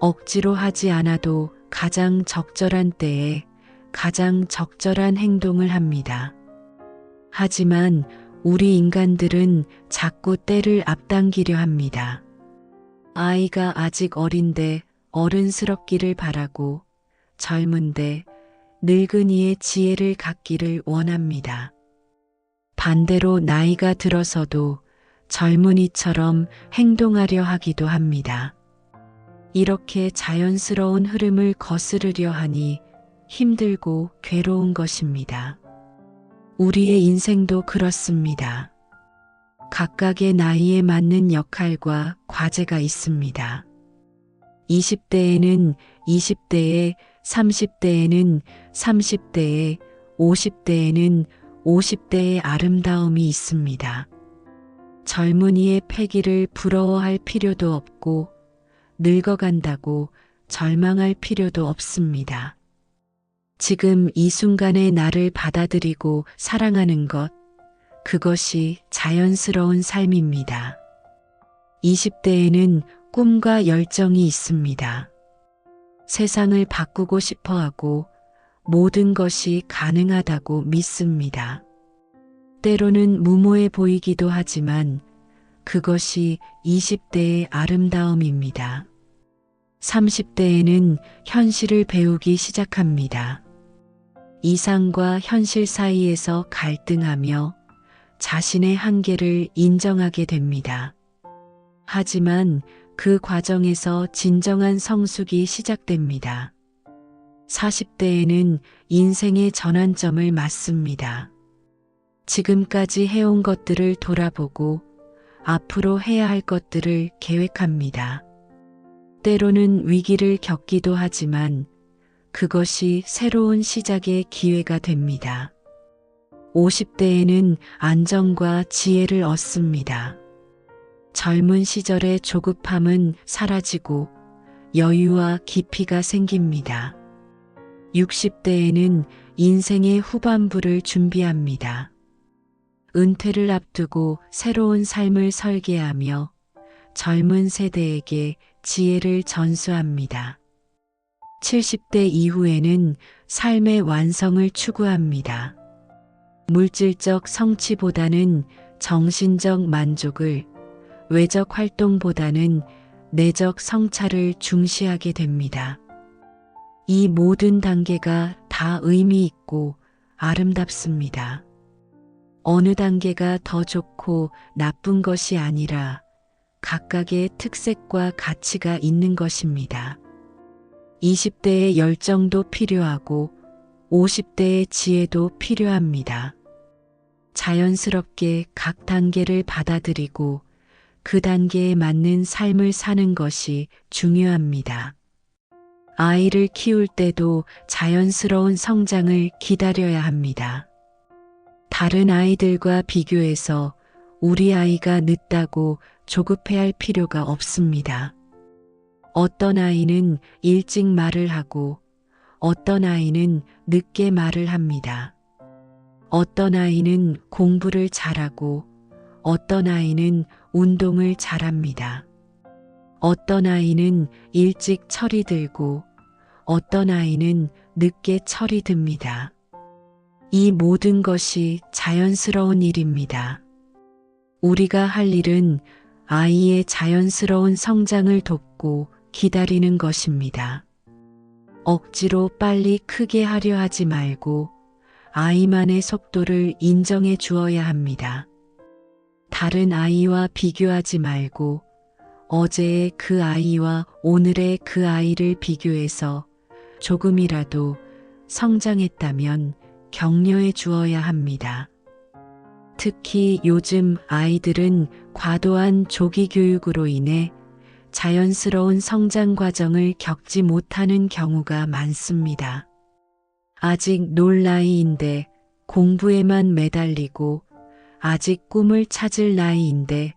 억지로 하지 않아도 가장 적절한 때에 가장 적절한 행동을 합니다. 하지만 우리 인간들은 자꾸 때를 앞당기려 합니다. 아이가 아직 어린데 어른스럽기를 바라고 젊은데 늙은이의 지혜를 갖기를 원합니다. 반대로 나이가 들어서도 젊은이처럼 행동하려 하기도 합니다. 이렇게 자연스러운 흐름을 거스르려 하니 힘들고 괴로운 것입니다. 우리의 인생도 그렇습니다. 각각의 나이에 맞는 역할과 과제가 있습니다. 20대에는 20대에, 30대에는 30대에, 50대에는 50대의 아름다움이 있습니다. 젊은이의 패기를 부러워할 필요도 없고 늙어간다고 절망할 필요도 없습니다. 지금 이 순간의 나를 받아들이고 사랑하는 것, 그것이 자연스러운 삶입니다. 20대에는 꿈과 열정이 있습니다. 세상을 바꾸고 싶어 하고 모든 것이 가능하다고 믿습니다. 때로는 무모해 보이기도 하지만 그것이 20대의 아름다움입니다. 30대에는 현실을 배우기 시작합니다. 이상과 현실 사이에서 갈등하며 자신의 한계를 인정하게 됩니다. 하지만 그 과정에서 진정한 성숙이 시작됩니다. 40대에는 인생의 전환점을 맞습니다. 지금까지 해온 것들을 돌아보고 앞으로 해야 할 것들을 계획합니다. 때로는 위기를 겪기도 하지만 그것이 새로운 시작의 기회가 됩니다. 50대에는 안정과 지혜를 얻습니다. 젊은 시절의 조급함은 사라지고 여유와 깊이가 생깁니다. 60대에는 인생의 후반부를 준비합니다. 은퇴를 앞두고 새로운 삶을 설계하며 젊은 세대에게 지혜를 전수합니다. 70대 이후에는 삶의 완성을 추구합니다. 물질적 성취보다는 정신적 만족을, 외적 활동보다는 내적 성찰을 중시하게 됩니다. 이 모든 단계가 다 의미 있고 아름답습니다. 어느 단계가 더 좋고 나쁜 것이 아니라 각각의 특색과 가치가 있는 것입니다. 20대의 열정도 필요하고 50대의 지혜도 필요합니다. 자연스럽게 각 단계를 받아들이고 그 단계에 맞는 삶을 사는 것이 중요합니다. 아이를 키울 때도 자연스러운 성장을 기다려야 합니다. 다른 아이들과 비교해서 우리 아이가 늦다고 조급해할 필요가 없습니다. 어떤 아이는 일찍 말을 하고 어떤 아이는 늦게 말을 합니다. 어떤 아이는 공부를 잘하고 어떤 아이는 운동을 잘합니다. 어떤 아이는 일찍 철이 들고 어떤 아이는 늦게 철이 듭니다. 이 모든 것이 자연스러운 일입니다. 우리가 할 일은 아이의 자연스러운 성장을 돕고 기다리는 것입니다. 억지로 빨리 크게 하려 하지 말고 아이만의 속도를 인정해 주어야 합니다. 다른 아이와 비교하지 말고 어제의 그 아이와 오늘의 그 아이를 비교해서 조금이라도 성장했다면 격려해 주어야 합니다. 특히 요즘 아이들은 과도한 조기 교육으로 인해 자연스러운 성장 과정을 겪지 못하는 경우가 많습니다. 아직 놀 나이인데 공부에만 매달리고 아직 꿈을 찾을 나이인데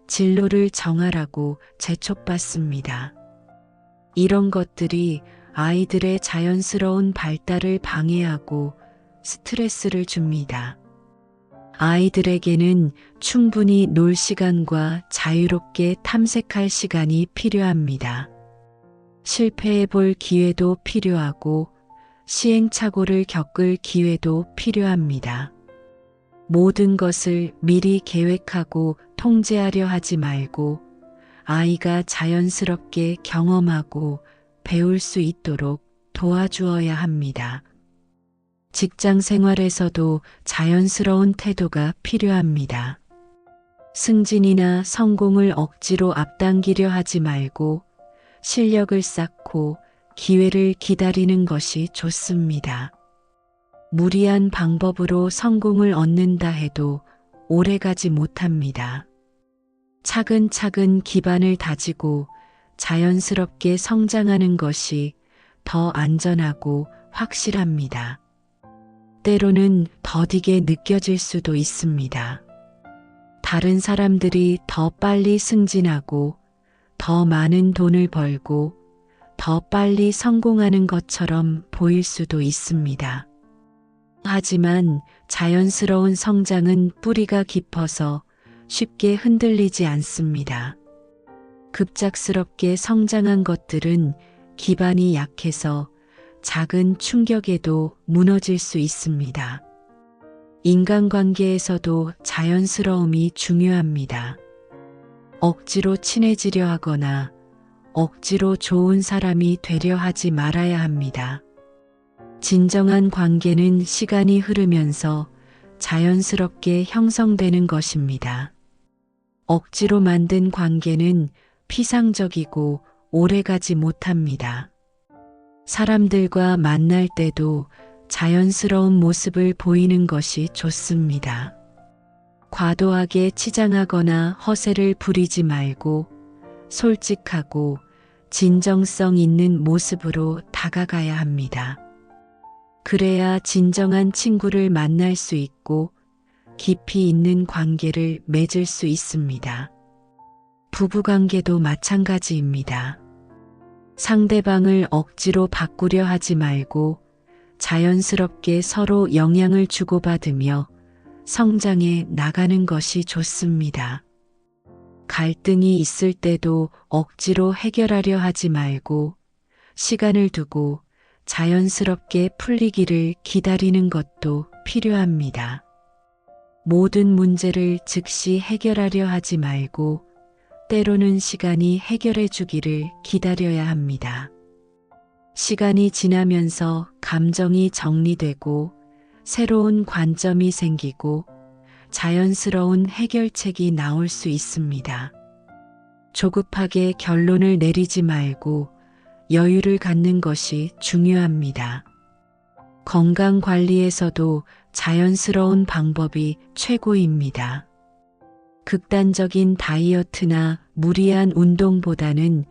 진로를 정하라고 재촉받습니다. 이런 것들이 아이들의 자연스러운 발달을 방해하고 스트레스를 줍니다. 아이들에게는 충분히 놀 시간과 자유롭게 탐색할 시간이 필요합니다. 실패해 볼 기회도 필요하고 시행착오를 겪을 기회도 필요합니다. 모든 것을 미리 계획하고 통제하려 하지 말고 아이가 자연스럽게 경험하고 배울 수 있도록 도와주어야 합니다. 직장 생활에서도 자연스러운 태도가 필요합니다. 승진이나 성공을 억지로 앞당기려 하지 말고 실력을 쌓고 기회를 기다리는 것이 좋습니다. 무리한 방법으로 성공을 얻는다 해도 오래가지 못합니다. 차근차근 기반을 다지고 자연스럽게 성장하는 것이 더 안전하고 확실합니다. 때로는 더디게 느껴질 수도 있습니다. 다른 사람들이 더 빨리 승진하고 더 많은 돈을 벌고 더 빨리 성공하는 것처럼 보일 수도 있습니다. 하지만 자연스러운 성장은 뿌리가 깊어서 쉽게 흔들리지 않습니다. 급작스럽게 성장한 것들은 기반이 약해서 작은 충격에도 무너질 수 있습니다. 인간관계에서도 자연스러움이 중요합니다. 억지로 친해지려 하거나 억지로 좋은 사람이 되려 하지 말아야 합니다. 진정한 관계는 시간이 흐르면서 자연스럽게 형성되는 것입니다. 억지로 만든 관계는 피상적이고 오래가지 못합니다. 사람들과 만날 때도 자연스러운 모습을 보이는 것이 좋습니다. 과도하게 치장하거나 허세를 부리지 말고 솔직하고 진정성 있는 모습으로 다가가야 합니다. 그래야 진정한 친구를 만날 수 있고 깊이 있는 관계를 맺을 수 있습니다. 부부관계도 마찬가지입니다. 상대방을 억지로 바꾸려 하지 말고 자연스럽게 서로 영향을 주고받으며 성장해 나가는 것이 좋습니다. 갈등이 있을 때도 억지로 해결하려 하지 말고 시간을 두고 자연스럽게 풀리기를 기다리는 것도 필요합니다. 모든 문제를 즉시 해결하려 하지 말고 때로는 시간이 해결해 주기를 기다려야 합니다. 시간이 지나면서 감정이 정리되고 새로운 관점이 생기고 자연스러운 해결책이 나올 수 있습니다. 조급하게 결론을 내리지 말고 여유를 갖는 것이 중요합니다. 건강 관리에서도 자연스러운 방법이 최고입니다. 극단적인 다이어트나 무리한 운동보다는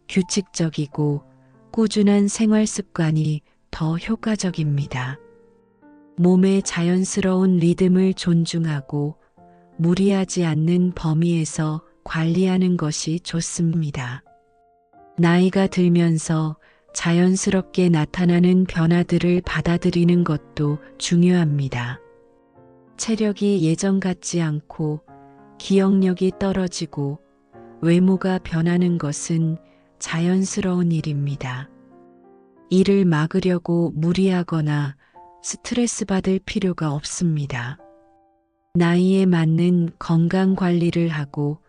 규칙적이고 꾸준한 생활 습관이 더 효과적입니다. 몸의 자연스러운 리듬을 존중하고 무리하지 않는 범위에서 관리하는 것이 좋습니다. 나이가 들면서 자연스럽게 나타나는 변화들을 받아들이는 것도 중요합니다. 체력이 예전 같지 않고 기억력이 떨어지고 외모가 변하는 것은 자연스러운 일입니다. 이를 막으려고 무리하거나 스트레스 받을 필요가 없습니다. 나이에 맞는 건강 관리를 하고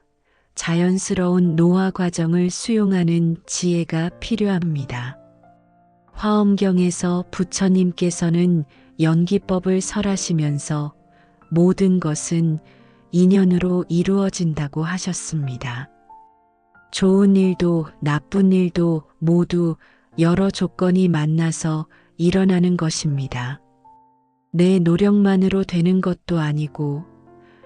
자연스러운 노화 과정을 수용하는 지혜가 필요합니다. 화엄경에서 부처님께서는 연기법을 설하시면서 모든 것은 인연으로 이루어진다고 하셨습니다. 좋은 일도 나쁜 일도 모두 여러 조건이 만나서 일어나는 것입니다. 내 노력만으로 되는 것도 아니고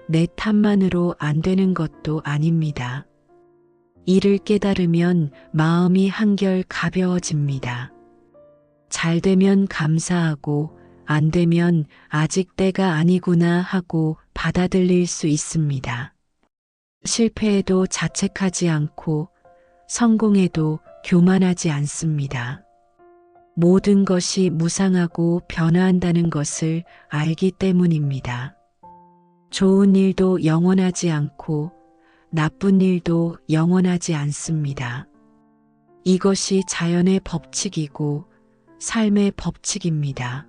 내 탓만으로 안 되는 것도 아닙니다. 이를 깨달으면 마음이 한결 가벼워집니다. 잘 되면 감사하고 안 되면 아직 때가 아니구나 하고 받아들일 수 있습니다. 실패해도 자책하지 않고 성공해도 교만하지 않습니다. 모든 것이 무상하고 변화한다는 것을 알기 때문입니다. 좋은 일도 영원하지 않고 나쁜 일도 영원하지 않습니다. 이것이 자연의 법칙이고 삶의 법칙입니다.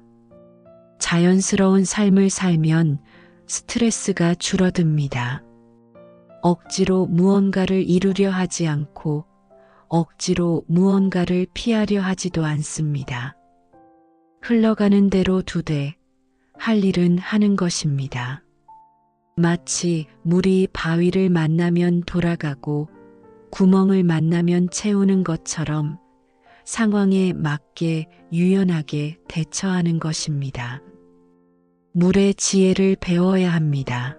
자연스러운 삶을 살면 스트레스가 줄어듭니다. 억지로 무언가를 이루려 하지 않고 억지로 무언가를 피하려 하지도 않습니다. 흘러가는 대로 두되 할 일은 하는 것입니다. 마치 물이 바위를 만나면 돌아가고 구멍을 만나면 채우는 것처럼 상황에 맞게 유연하게 대처하는 것입니다. 물의 지혜를 배워야 합니다.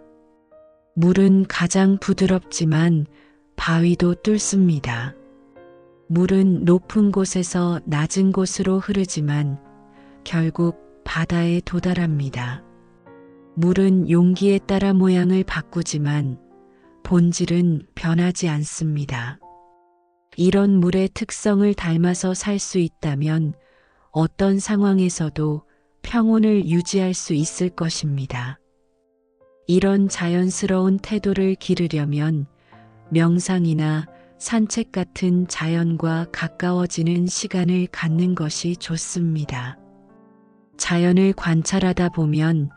물은 가장 부드럽지만 바위도 뚫습니다. 물은 높은 곳에서 낮은 곳으로 흐르지만 결국 바다에 도달합니다. 물은 용기에 따라 모양을 바꾸지만 본질은 변하지 않습니다. 이런 물의 특성을 닮아서 살 수 있다면 어떤 상황에서도 평온을 유지할 수 있을 것입니다. 이런 자연스러운 태도를 기르려면 명상이나 산책 같은 자연과 가까워지는 시간을 갖는 것이 좋습니다. 자연을 관찰하다 보면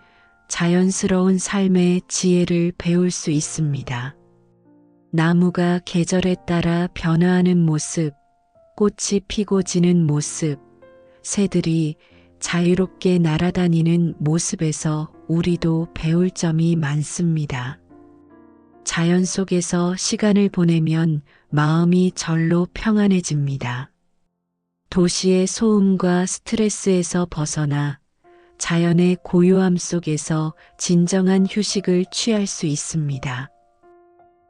자연스러운 삶의 지혜를 배울 수 있습니다. 나무가 계절에 따라 변화하는 모습, 꽃이 피고 지는 모습, 새들이 자유롭게 날아다니는 모습에서 우리도 배울 점이 많습니다. 자연 속에서 시간을 보내면 마음이 절로 평안해집니다. 도시의 소음과 스트레스에서 벗어나 자연의 고요함 속에서 진정한 휴식을 취할 수 있습니다.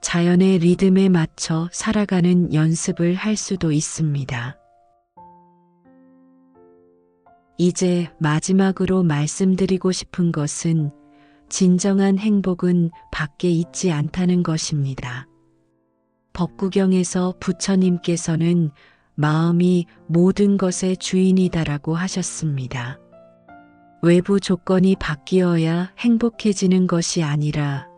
자연의 리듬에 맞춰 살아가는 연습을 할 수도 있습니다. 이제 마지막으로 말씀드리고 싶은 것은 진정한 행복은 밖에 있지 않다는 것입니다. 법구경에서 부처님께서는 마음이 모든 것의 주인이다라고 하셨습니다. 외부 조건이 바뀌어야 행복해지는 것이 아니라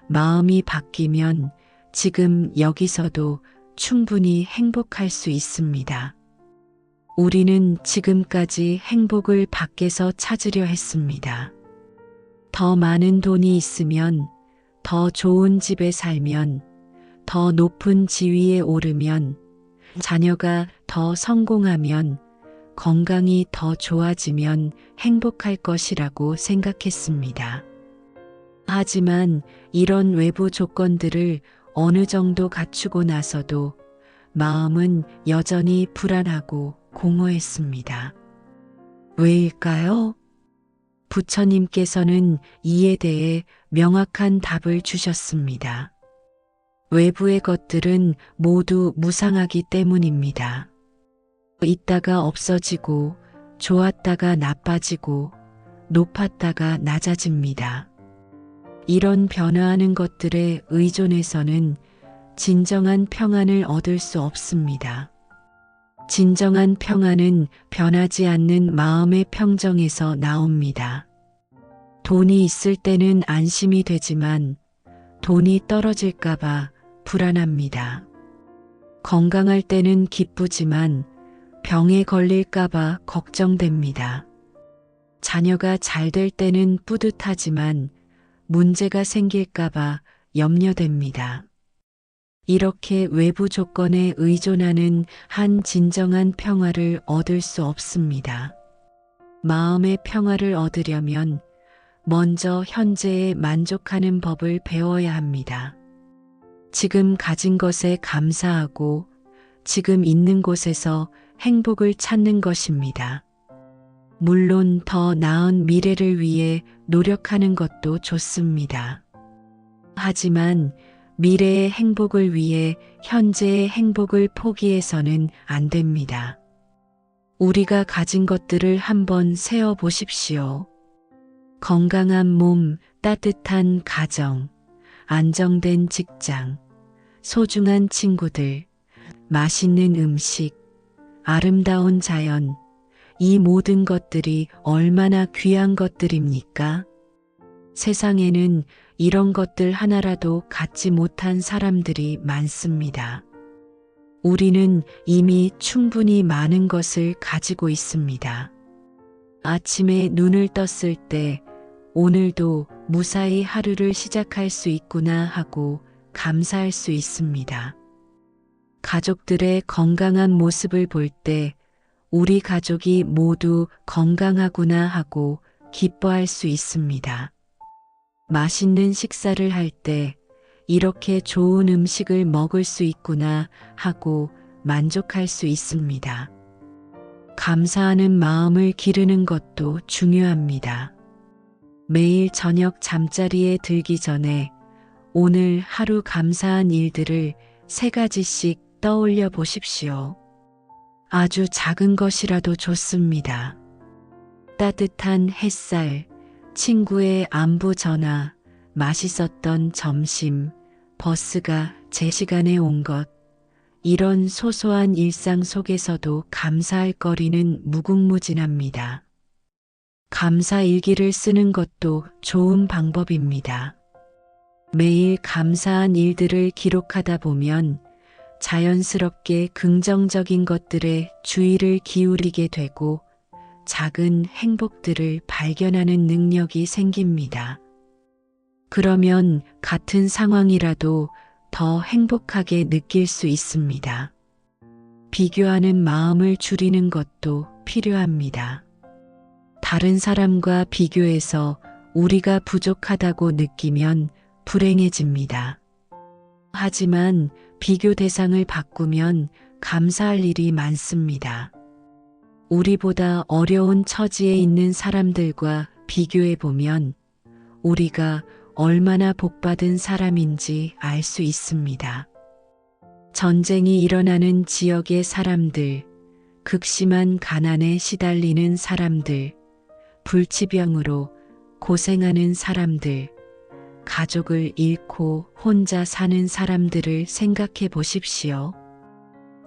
마음이 바뀌면 지금 여기서도 충분히 행복할 수 있습니다. 우리는 지금까지 행복을 밖에서 찾으려 했습니다. 더 많은 돈이 있으면, 더 좋은 집에 살면, 더 높은 지위에 오르면, 자녀가 더 성공하면, 건강이 더 좋아지면 행복할 것이라고 생각했습니다. 하지만 이런 외부 조건들을 어느 정도 갖추고 나서도 마음은 여전히 불안하고 공허했습니다. 왜일까요? 부처님께서는 이에 대해 명확한 답을 주셨습니다. 외부의 것들은 모두 무상하기 때문입니다. 있다가 없어지고, 좋았다가 나빠지고, 높았다가 낮아집니다. 이런 변화하는 것들에 의존해서는 진정한 평안을 얻을 수 없습니다. 진정한 평안은 변하지 않는 마음의 평정에서 나옵니다. 돈이 있을 때는 안심이 되지만 돈이 떨어질까봐 불안합니다. 건강할 때는 기쁘지만 병에 걸릴까봐 걱정됩니다. 자녀가 잘 될 때는 뿌듯하지만 문제가 생길까봐 염려됩니다. 이렇게 외부 조건에 의존하는 한 진정한 평화를 얻을 수 없습니다. 마음의 평화를 얻으려면 먼저 현재에 만족하는 법을 배워야 합니다. 지금 가진 것에 감사하고 지금 있는 곳에서 행복을 찾는 것입니다. 물론 더 나은 미래를 위해 노력하는 것도 좋습니다. 하지만 미래의 행복을 위해 현재의 행복을 포기해서는 안 됩니다. 우리가 가진 것들을 한번 세어 보십시오. 건강한 몸, 따뜻한 가정, 안정된 직장, 소중한 친구들, 맛있는 음식, 아름다운 자연, 이 모든 것들이 얼마나 귀한 것들입니까? 세상에는 이런 것들 하나라도 갖지 못한 사람들이 많습니다. 우리는 이미 충분히 많은 것을 가지고 있습니다. 아침에 눈을 떴을 때 오늘도 무사히 하루를 시작할 수 있구나 하고 감사할 수 있습니다. 가족들의 건강한 모습을 볼 때 우리 가족이 모두 건강하구나 하고 기뻐할 수 있습니다. 맛있는 식사를 할 때 이렇게 좋은 음식을 먹을 수 있구나 하고 만족할 수 있습니다. 감사하는 마음을 기르는 것도 중요합니다. 매일 저녁 잠자리에 들기 전에 오늘 하루 감사한 일들을 3가지씩 떠올려 보십시오. 아주 작은 것이라도 좋습니다. 따뜻한 햇살, 친구의 안부 전화, 맛있었던 점심, 버스가 제 시간에 온 것, 이런 소소한 일상 속에서도 감사할 거리는 무궁무진합니다. 감사 일기를 쓰는 것도 좋은 방법입니다. 매일 감사한 일들을 기록하다 보면 자연스럽게 긍정적인 것들에 주의를 기울이게 되고 작은 행복들을 발견하는 능력이 생깁니다. 그러면 같은 상황이라도 더 행복하게 느낄 수 있습니다. 비교하는 마음을 줄이는 것도 필요합니다. 다른 사람과 비교해서 우리가 부족하다고 느끼면 불행해집니다. 하지만 비교 대상을 바꾸면 감사할 일이 많습니다. 우리보다 어려운 처지에 있는 사람들과 비교해 보면 우리가 얼마나 복받은 사람인지 알 수 있습니다. 전쟁이 일어나는 지역의 사람들, 극심한 가난에 시달리는 사람들, 불치병으로 고생하는 사람들, 가족을 잃고 혼자 사는 사람들을 생각해 보십시오.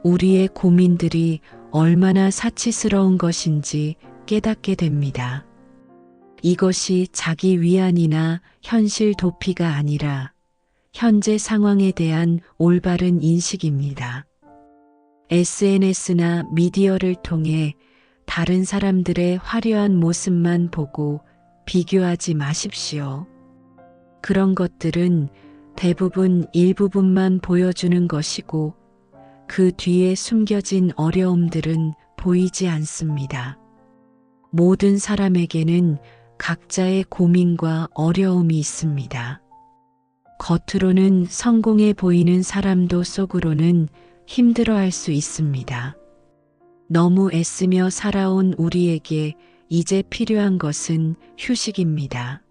우리의 고민들이 얼마나 사치스러운 것인지 깨닫게 됩니다. 이것이 자기 위안이나 현실 도피가 아니라 현재 상황에 대한 올바른 인식입니다. SNS나 미디어를 통해 다른 사람들의 화려한 모습만 보고 비교하지 마십시오. 그런 것들은 대부분 일부분만 보여주는 것이고 그 뒤에 숨겨진 어려움들은 보이지 않습니다. 모든 사람에게는 각자의 고민과 어려움이 있습니다. 겉으로는 성공해 보이는 사람도 속으로는 힘들어할 수 있습니다. 너무 애쓰며 살아온 우리에게 이제 필요한 것은 휴식입니다.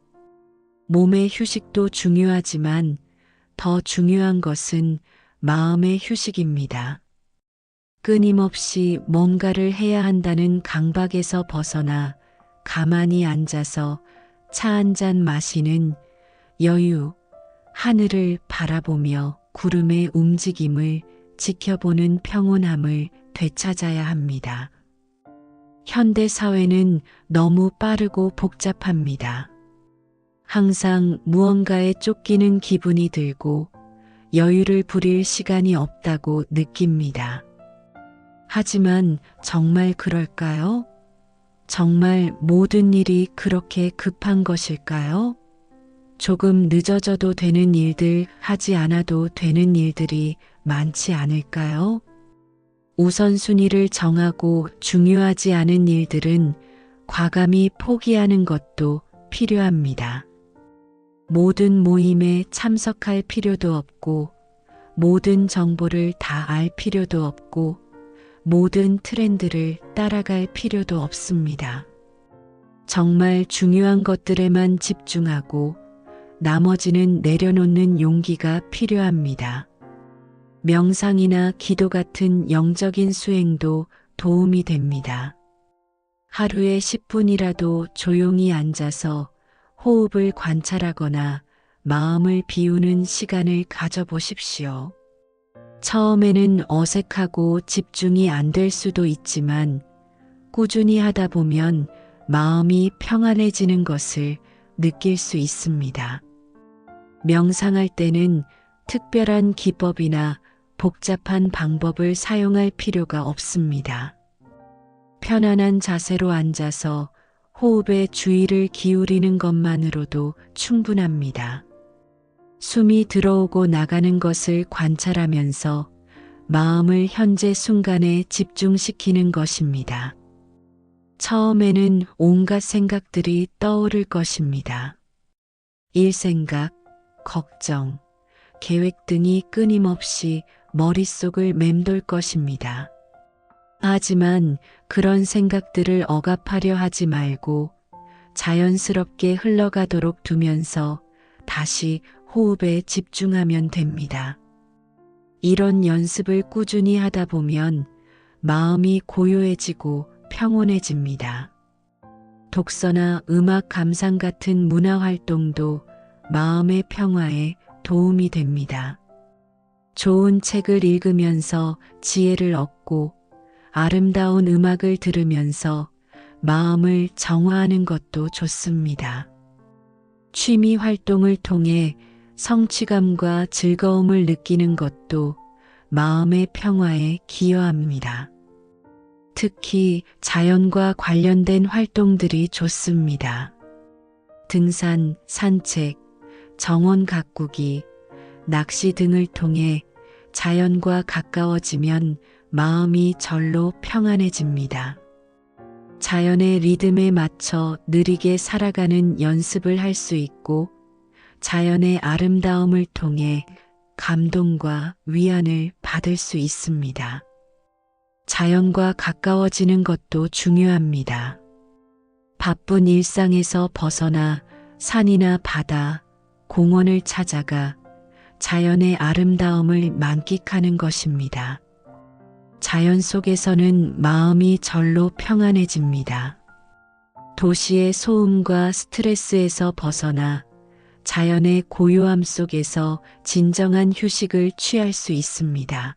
몸의 휴식도 중요하지만 더 중요한 것은 마음의 휴식입니다. 끊임없이 뭔가를 해야 한다는 강박에서 벗어나 가만히 앉아서 차 한 잔 마시는 여유, 하늘을 바라보며 구름의 움직임을 지켜보는 평온함을 되찾아야 합니다. 현대 사회는 너무 빠르고 복잡합니다. 항상 무언가에 쫓기는 기분이 들고 여유를 부릴 시간이 없다고 느낍니다. 하지만 정말 그럴까요? 정말 모든 일이 그렇게 급한 것일까요? 조금 늦어져도 되는 일들, 하지 않아도 되는 일들이 많지 않을까요? 우선순위를 정하고 중요하지 않은 일들은 과감히 포기하는 것도 필요합니다. 모든 모임에 참석할 필요도 없고, 모든 정보를 다 알 필요도 없고, 모든 트렌드를 따라갈 필요도 없습니다. 정말 중요한 것들에만 집중하고 나머지는 내려놓는 용기가 필요합니다. 명상이나 기도 같은 영적인 수행도 도움이 됩니다. 하루에 10분이라도 조용히 앉아서 호흡을 관찰하거나 마음을 비우는 시간을 가져보십시오. 처음에는 어색하고 집중이 안 될 수도 있지만 꾸준히 하다 보면 마음이 평안해지는 것을 느낄 수 있습니다. 명상할 때는 특별한 기법이나 복잡한 방법을 사용할 필요가 없습니다. 편안한 자세로 앉아서 호흡에 주의를 기울이는 것만으로도 충분합니다. 숨이 들어오고 나가는 것을 관찰하면서 마음을 현재 순간에 집중시키는 것입니다. 처음에는 온갖 생각들이 떠오를 것입니다. 일생각, 걱정, 계획 등이 끊임없이 머릿속을 맴돌 것입니다. 하지만 그런 생각들을 억압하려 하지 말고 자연스럽게 흘러가도록 두면서 다시 호흡에 집중하면 됩니다. 이런 연습을 꾸준히 하다 보면 마음이 고요해지고 평온해집니다. 독서나 음악 감상 같은 문화 활동도 마음의 평화에 도움이 됩니다. 좋은 책을 읽으면서 지혜를 얻고 아름다운 음악을 들으면서 마음을 정화하는 것도 좋습니다. 취미 활동을 통해 성취감과 즐거움을 느끼는 것도 마음의 평화에 기여합니다. 특히 자연과 관련된 활동들이 좋습니다. 등산, 산책, 정원 가꾸기, 낚시 등을 통해 자연과 가까워지면 마음이 절로 평안해집니다. 자연의 리듬에 맞춰 느리게 살아가는 연습을 할 수 있고 자연의 아름다움을 통해 감동과 위안을 받을 수 있습니다. 자연과 가까워지는 것도 중요합니다. 바쁜 일상에서 벗어나 산이나 바다, 공원을 찾아가 자연의 아름다움을 만끽하는 것입니다. 자연 속에서는 마음이 절로 평안해집니다. 도시의 소음과 스트레스에서 벗어나 자연의 고요함 속에서 진정한 휴식을 취할 수 있습니다.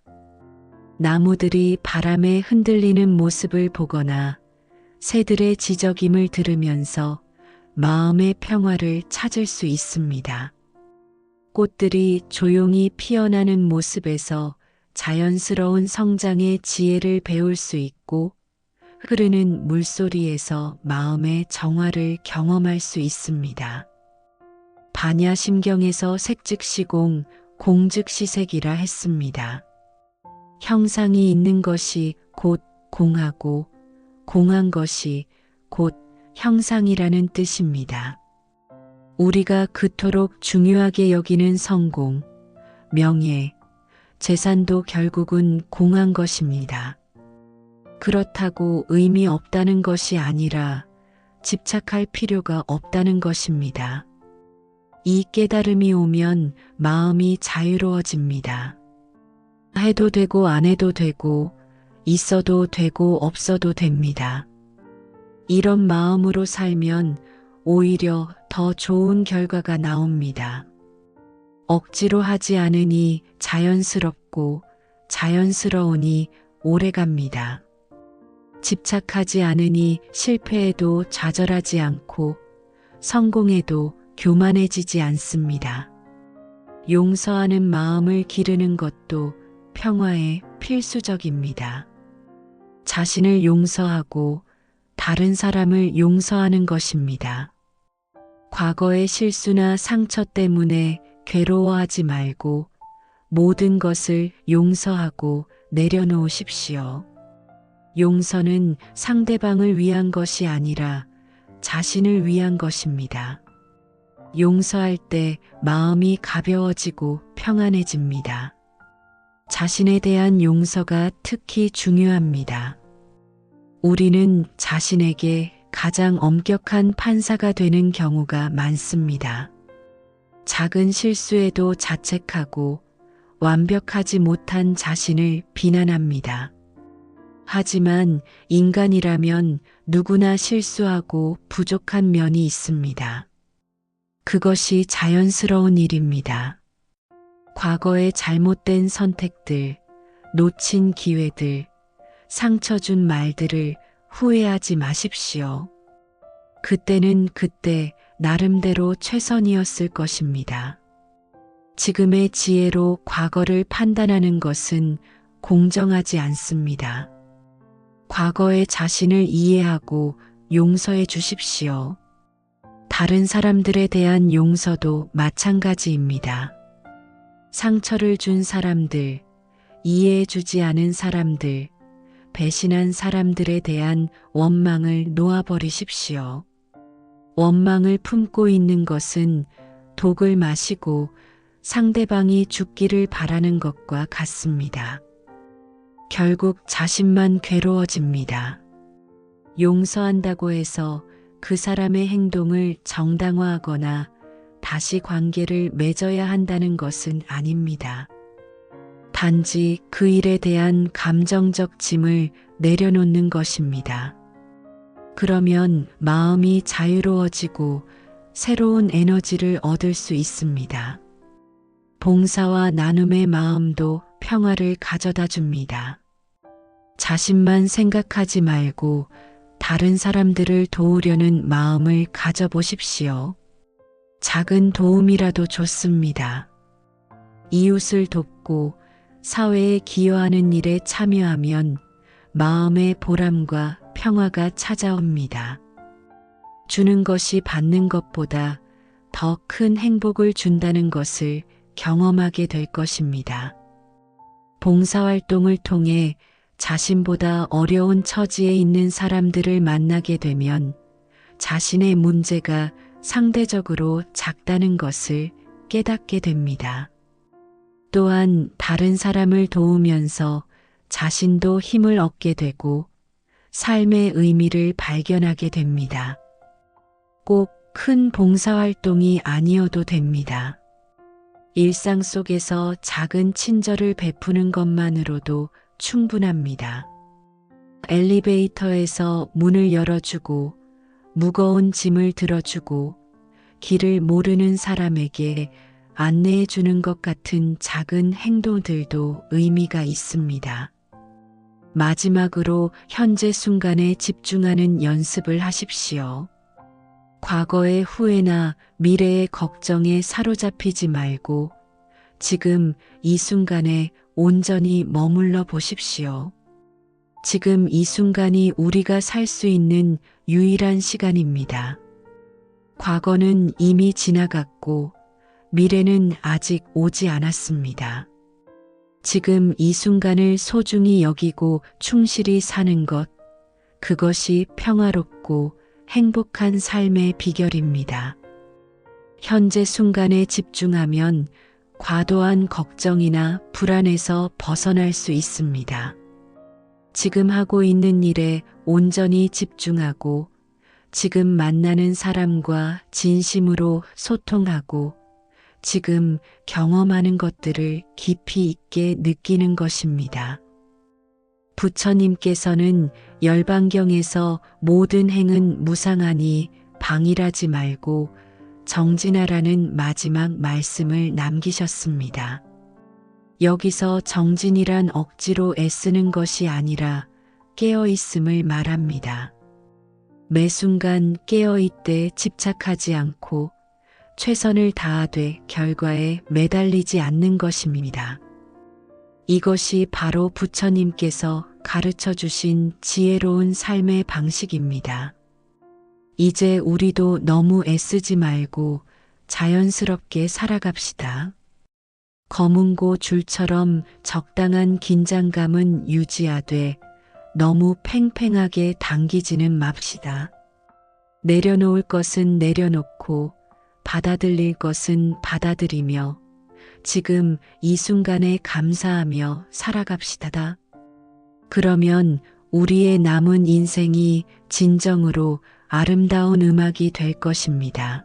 나무들이 바람에 흔들리는 모습을 보거나 새들의 지저귐을 들으면서 마음의 평화를 찾을 수 있습니다. 꽃들이 조용히 피어나는 모습에서 자연스러운 성장의 지혜를 배울 수 있고 흐르는 물소리에서 마음의 정화를 경험할 수 있습니다. 반야심경에서 색즉시공, 공즉시색이라 했습니다. 형상이 있는 것이 곧 공하고 공한 것이 곧 형상이라는 뜻입니다. 우리가 그토록 중요하게 여기는 성공, 명예, 재산도 결국은 공한 것입니다. 그렇다고 의미 없다는 것이 아니라 집착할 필요가 없다는 것입니다. 이 깨달음이 오면 마음이 자유로워집니다. 해도 되고 안 해도 되고 있어도 되고 없어도 됩니다. 이런 마음으로 살면 오히려 더 좋은 결과가 나옵니다. 억지로 하지 않으니 자연스럽고 자연스러우니 오래갑니다. 집착하지 않으니 실패해도 좌절하지 않고 성공해도 교만해지지 않습니다. 용서하는 마음을 기르는 것도 평화에 필수적입니다. 자신을 용서하고 다른 사람을 용서하는 것입니다. 과거의 실수나 상처 때문에 괴로워하지 말고 모든 것을 용서하고 내려놓으십시오. 용서는 상대방을 위한 것이 아니라 자신을 위한 것입니다. 용서할 때 마음이 가벼워지고 평안해집니다. 자신에 대한 용서가 특히 중요합니다. 우리는 자신에게 가장 엄격한 판사가 되는 경우가 많습니다. 작은 실수에도 자책하고 완벽하지 못한 자신을 비난합니다. 하지만 인간이라면 누구나 실수하고 부족한 면이 있습니다. 그것이 자연스러운 일입니다. 과거의 잘못된 선택들, 놓친 기회들, 상처 준 말들을 후회하지 마십시오. 그때는 그때 나름대로 최선이었을 것입니다. 지금의 지혜로 과거를 판단하는 것은 공정하지 않습니다. 과거의 자신을 이해하고 용서해 주십시오. 다른 사람들에 대한 용서도 마찬가지입니다. 상처를 준 사람들, 이해해 주지 않은 사람들, 배신한 사람들에 대한 원망을 놓아버리십시오. 원망을 품고 있는 것은 독을 마시고 상대방이 죽기를 바라는 것과 같습니다. 결국 자신만 괴로워집니다. 용서한다고 해서 그 사람의 행동을 정당화하거나 다시 관계를 맺어야 한다는 것은 아닙니다. 단지 그 일에 대한 감정적 짐을 내려놓는 것입니다. 그러면 마음이 자유로워지고 새로운 에너지를 얻을 수 있습니다. 봉사와 나눔의 마음도 평화를 가져다 줍니다. 자신만 생각하지 말고 다른 사람들을 도우려는 마음을 가져보십시오. 작은 도움이라도 좋습니다. 이웃을 돕고 사회에 기여하는 일에 참여하면 마음의 보람과 평화가 찾아옵니다. 주는 것이 받는 것보다 더 큰 행복을 준다는 것을 경험하게 될 것입니다. 봉사활동을 통해 자신보다 어려운 처지에 있는 사람들을 만나게 되면 자신의 문제가 상대적으로 작다는 것을 깨닫게 됩니다. 또한 다른 사람을 도우면서 자신도 힘을 얻게 되고 삶의 의미를 발견하게 됩니다. 꼭 큰 봉사활동이 아니어도 됩니다. 일상 속에서 작은 친절을 베푸는 것만으로도 충분합니다. 엘리베이터에서 문을 열어주고 무거운 짐을 들어주고 길을 모르는 사람에게 안내해 주는 것 같은 작은 행동들도 의미가 있습니다. 마지막으로 현재 순간에 집중하는 연습을 하십시오. 과거의 후회나 미래의 걱정에 사로잡히지 말고 지금 이 순간에 온전히 머물러 보십시오. 지금 이 순간이 우리가 살 수 있는 유일한 시간입니다. 과거는 이미 지나갔고 미래는 아직 오지 않았습니다. 지금 이 순간을 소중히 여기고 충실히 사는 것, 그것이 평화롭고 행복한 삶의 비결입니다. 현재 순간에 집중하면 과도한 걱정이나 불안에서 벗어날 수 있습니다. 지금 하고 있는 일에 온전히 집중하고 지금 만나는 사람과 진심으로 소통하고 지금 경험하는 것들을 깊이 있게 느끼는 것입니다. 부처님께서는 열반경에서 모든 행은 무상하니 방일하지 말고 정진하라는 마지막 말씀을 남기셨습니다. 여기서 정진이란 억지로 애쓰는 것이 아니라 깨어있음을 말합니다. 매 순간 깨어있되 집착하지 않고 최선을 다하되 결과에 매달리지 않는 것입니다. 이것이 바로 부처님께서 가르쳐 주신 지혜로운 삶의 방식입니다. 이제 우리도 너무 애쓰지 말고 자연스럽게 살아갑시다. 검은고 줄처럼 적당한 긴장감은 유지하되 너무 팽팽하게 당기지는 맙시다. 내려놓을 것은 내려놓고 받아들일 것은 받아들이며 지금 이 순간에 감사하며 살아갑시다. 그러면 우리의 남은 인생이 진정으로 아름다운 음악이 될 것입니다.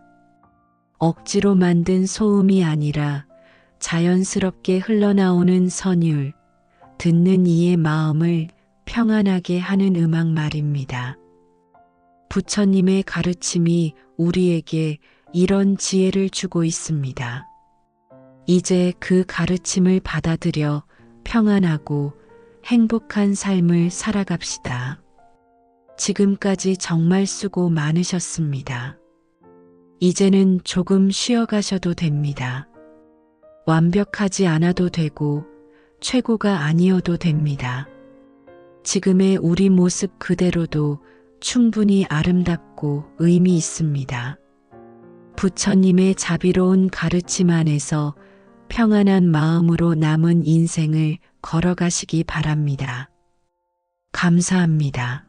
억지로 만든 소음이 아니라 자연스럽게 흘러나오는 선율, 듣는 이의 마음을 평안하게 하는 음악 말입니다. 부처님의 가르침이 우리에게 이런 지혜를 주고 있습니다. 이제 그 가르침을 받아들여 평안하고 행복한 삶을 살아갑시다. 지금까지 정말 수고 많으셨습니다. 이제는 조금 쉬어가셔도 됩니다. 완벽하지 않아도 되고 최고가 아니어도 됩니다. 지금의 우리 모습 그대로도 충분히 아름답고 의미 있습니다. 부처님의 자비로운 가르침 안에서 평안한 마음으로 남은 인생을 걸어가시기 바랍니다. 감사합니다.